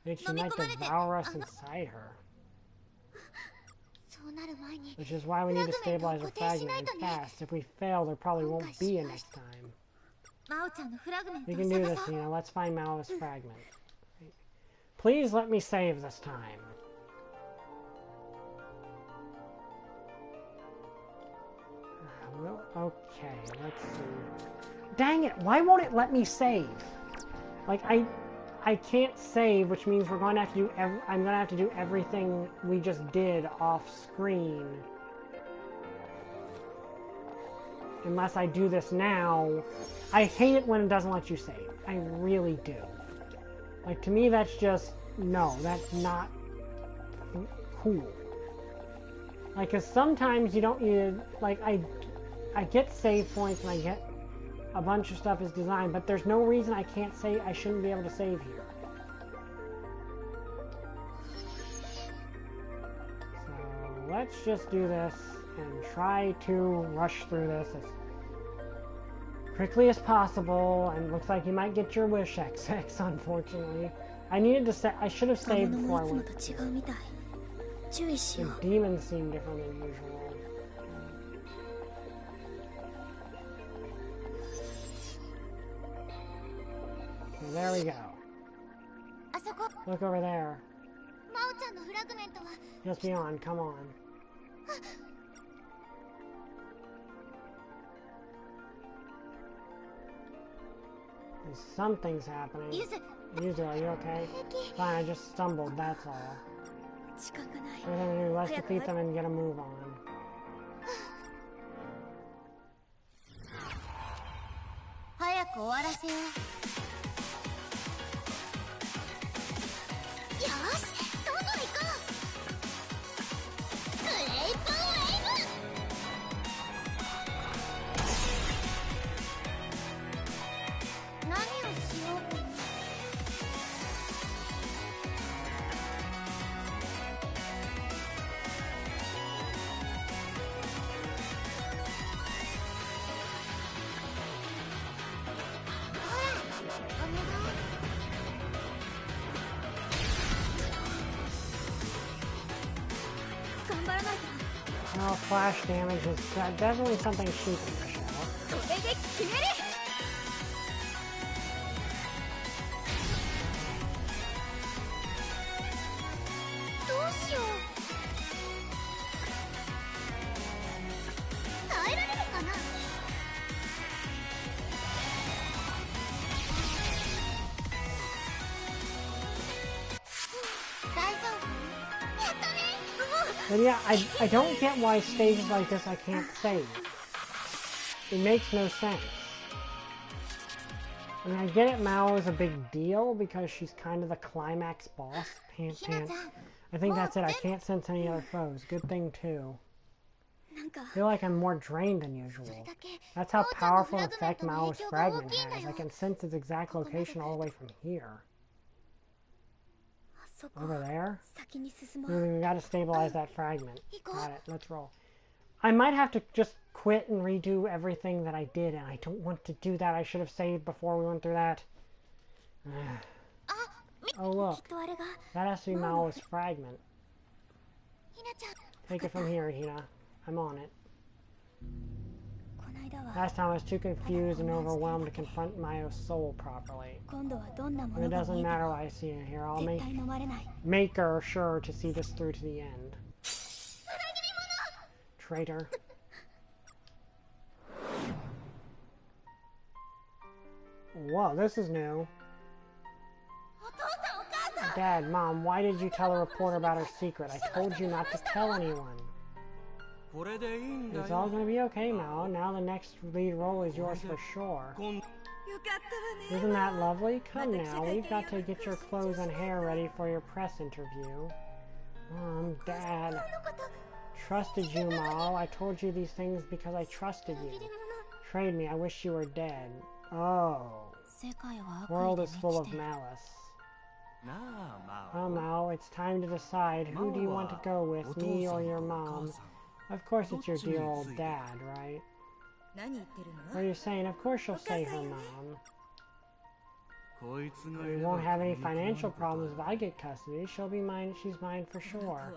Maybe she might devour us inside her. Which is why we need to stabilize her fragment and fast. If we fail, there probably won't be a next time. We can do this, you know. Let's find Mao's fragment. Please let me save this time. Okay, let's see. Dang it! Why won't it let me save? Like I can't save, which means we're going to have to do. I'm going to have to do everything we just did off screen. Unless I do this now. I hate it when it doesn't let you save. I really do. Like, to me, that's just... No, that's not cool. Like, because sometimes you don't need... Like, I get save points and I get a bunch of stuff is designed, but there's no reason I can't save... I shouldn't be able to save here. So, let's just do this and try to rush through this as quickly as possible, and looks like you might get your wish XX, unfortunately. I needed to say I should have saved before I went. The demons seem different than usual. So there we go. Look over there. Just beyond, come on. Something's happening. Yuzu, are you okay? Fine, I just stumbled, that's all. We're gonna do, let's defeat them and get a move on. Well, flash damage is definitely something she can dish out. But yeah, I don't get why stages like this I can't save. It makes no sense. I mean, I get it, Mao is a big deal because she's kind of the climax boss. Pant. I think that's it. I can't sense any other foes. Good thing, too. I feel like I'm more drained than usual. That's how powerful effect Mao's fragment has. I can sense its exact location all the way from here. Over there? We gotta stabilize that fragment. Got it, let's roll. I might have to just quit and redo everything that I did, and I don't want to do that. I should have saved before we went through that. Oh look, that has to be Mao's fragment. Take it from here, Hina. I'm on it. Last time I was too confused and overwhelmed to confront Mao's soul properly. And it doesn't matter what I see in here. I'll make her sure to see this through to the end. Traitor. Whoa, this is new. Dad, Mom, why did you tell a reporter about her secret? I told you not to tell anyone. It's all gonna be okay, Mao. Now the next lead role is yours for sure. Isn't that lovely? Come now, we've got to get your clothes and hair ready for your press interview. Dad. Trusted you, Mao. I told you these things because I trusted you. Betrayed me. I wish you were dead. Oh. World is full of malice. Well, now it's time to decide. Who do you want to go with, me or your mom? Of course it's your dear old dad, right? What are you saying? Of course she'll say her mom. We won't have any financial problems if I get custody. She'll be mine. She's mine for sure.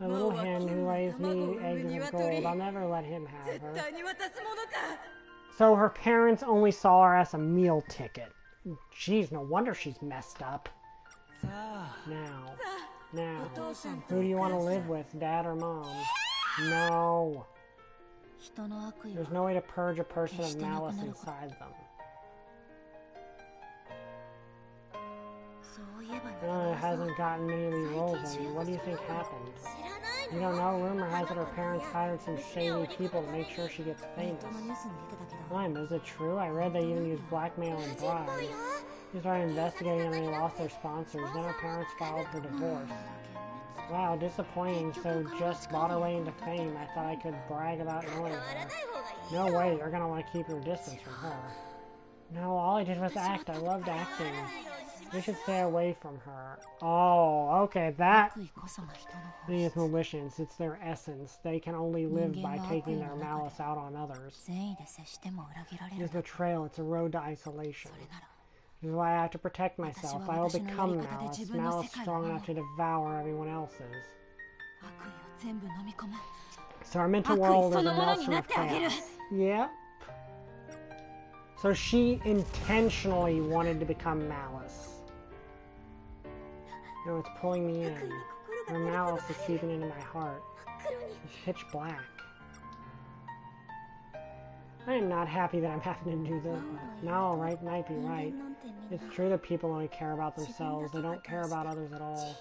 The little hen who lays me eggs of gold. I'll never let him have her. So her parents only saw her as a meal ticket. Jeez, no wonder she's messed up. Now, who do you want to live with, dad or mom? No. There's no way to purge a person of malice inside them. It hasn't gotten many roles on you. What do you think happened? You don't know. Rumor has it her parents hired some shady people to make sure she gets famous. Is it true? I read they even used blackmail and bribes. They started investigating and they lost their sponsors. Then her parents filed for divorce. Wow, disappointing. So just bought her way into fame. I thought I could brag about knowing her. No way, you're gonna want to keep your distance from her. No, all I did was act. I loved acting. We should stay away from her. Oh, okay, that thing is malicious. It's their essence. They can only live by taking their malice out on others. It's betrayal. It's a road to isolation. This is why I have to protect myself. I will become malice. Malice strong enough to devour everyone else's. So our mental world is a maelstrom of chaos. Yep. So she intentionally wanted to become malice. No, it's pulling me in. Her malice is seeping into my heart. It's pitch black. I am not happy that I'm having to do this. No, right, might be right. It's true that people only care about themselves. They don't care about others at all.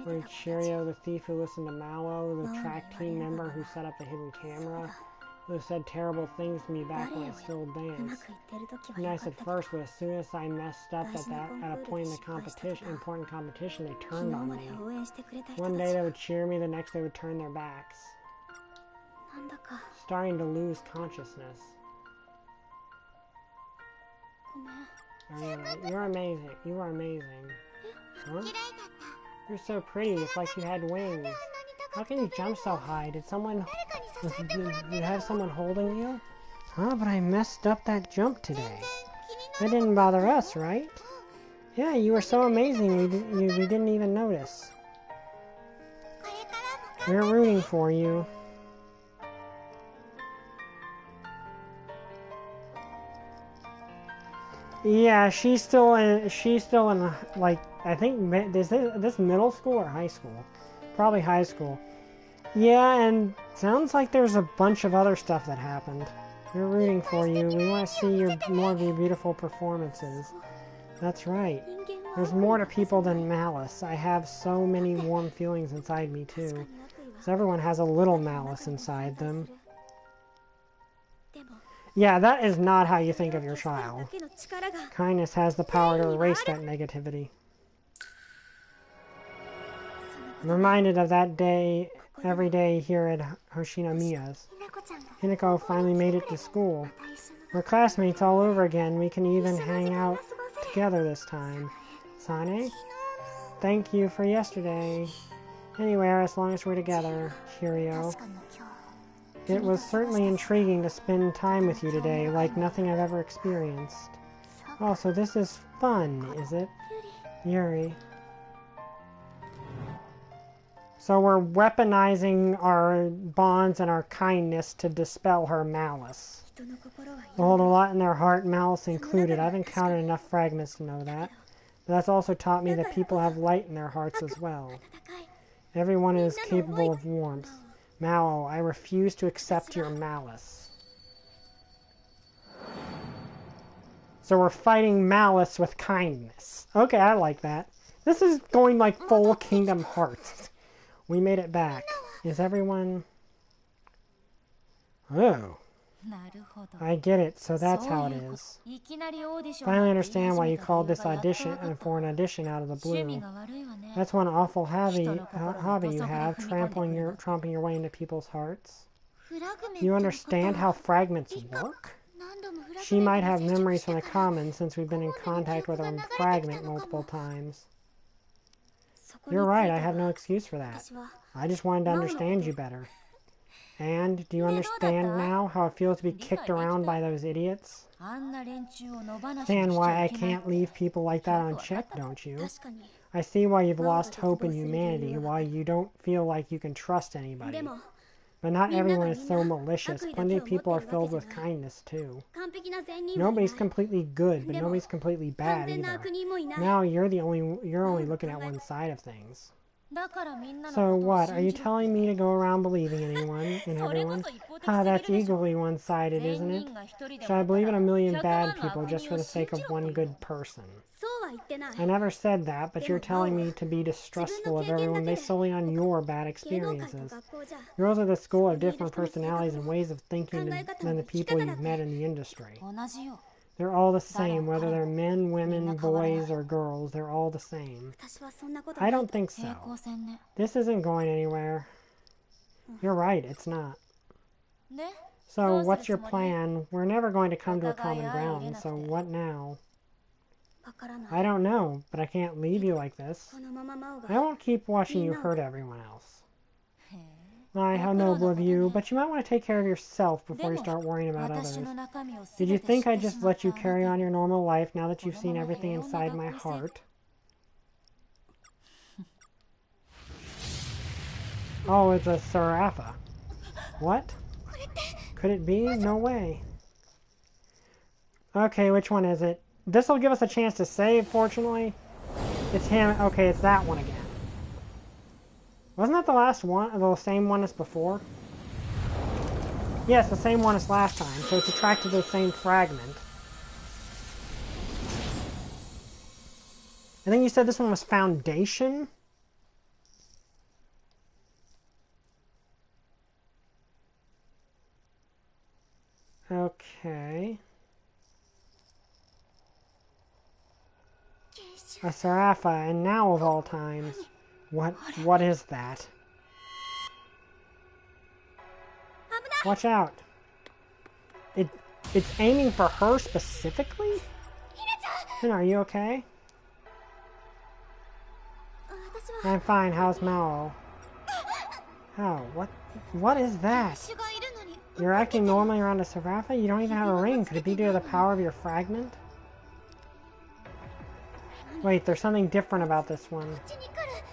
Where Cheerio, the thief who listened to Mallow, the track team member who set up the hidden camera, who said terrible things to me back when I still danced. Nice at first, but as soon as I messed up at a point in the important competition, they turned on me. One day they would cheer me, the next they would turn their backs. Starting to lose consciousness. You're amazing. You are amazing. Huh? You're so pretty. It's like you had wings. How can you jump so high? Did you have someone holding you? Huh, but I messed up that jump today. That didn't bother us, right? Yeah, you were so amazing, we didn't even notice. We're rooting for you. Yeah, she's still in, like, I think, is this middle school or high school? Probably high school. Yeah, and sounds like there's a bunch of other stuff that happened. We're rooting for you. We want to see more of your beautiful performances. That's right. There's more to people than malice. I have so many warm feelings inside me, too. So everyone has a little malice inside them. Yeah, that is not how you think of your child. Kindness has the power to erase that negativity. I'm reminded of that day, every day here at Hoshinomiya's. Hinako finally made it to school. We're classmates all over again. We can even hang out together this time. Sane? Thank you for yesterday. Anywhere, as long as we're together. Cheerio. It was certainly intriguing to spend time with you today, like nothing I've ever experienced. Oh, so this is fun, is it? Yuri. So we're weaponizing our bonds and our kindness to dispel her malice. They hold a lot in their heart, malice included. I've encountered enough fragments to know that. But that's also taught me that people have light in their hearts as well. Everyone is capable of warmth. Mao, I refuse to accept your malice. So we're fighting malice with kindness. Okay, I like that. This is going like full Kingdom Hearts. We made it back. Is everyone... Oh. I get it, so that's how it is. Finally understand why you called this audition for an audition out of the blue. That's one awful hobby you have, tromping your way into people's hearts. You understand how fragments work? She might have memories from the commons since we've been in contact with her fragment multiple times. You're right, I have no excuse for that. I just wanted to understand you better. And, do you understand now how it feels to be kicked around by those idiots? Understand why I can't leave people like that unchecked, don't you? I see why you've lost hope in humanity, why you don't feel like you can trust anybody. But not everyone is so malicious. Plenty of people are filled with kindness, too. Nobody's completely good, but nobody's completely bad either. Now you're only looking at one side of things. So what, are you telling me to go around believing anyone and everyone? That's equally one-sided, isn't it? Should I believe in a million bad people just for the sake of one good person? I never said that, but you're telling me to be distrustful of everyone based solely on your bad experiences. Girls at the school have different personalities and ways of thinking than the people you've met in the industry. They're all the same, whether they're men, women, boys, or girls, they're all the same. I don't think so. This isn't going anywhere. You're right, it's not. So, what's your plan? We're never going to come to a common ground, so what now? I don't know, but I can't leave you like this. I won't keep watching you hurt everyone else. How noble of you, but you might want to take care of yourself before you start worrying about others. Did you think I'd just let you carry on your normal life now that you've seen everything inside my heart? Oh, it's a Serapha. What? Could it be? No way. Okay, which one is it? This will give us a chance to save, fortunately. It's him. Okay, it's that one again. Wasn't that the last one? The same one as before? Yes, the same one as last time. So it's attracted to the same fragment. I think you said this one was Foundation? Okay. A Serapha, and now of all times. What is that? Watch out. It's aiming for her specifically? Hina, are you okay? I'm fine, how's Mao? Oh, what is that? You're acting normally around a Serapha? You don't even have a ring. Could it be due to the power of your fragment? Wait, there's something different about this one.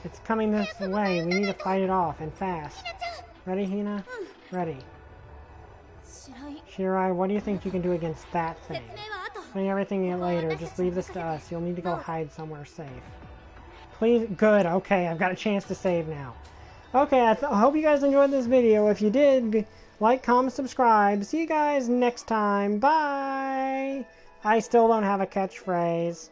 It's coming this way. We need to fight it off, and fast. Ready, Hina? Ready. Shirai, what do you think you can do against that thing? Explain everything later. Just leave this to us. You'll need to go hide somewhere safe. Please? Good. Okay, I've got a chance to save now. Okay, I hope you guys enjoyed this video. If you did, like, comment, subscribe. See you guys next time. Bye! I still don't have a catchphrase.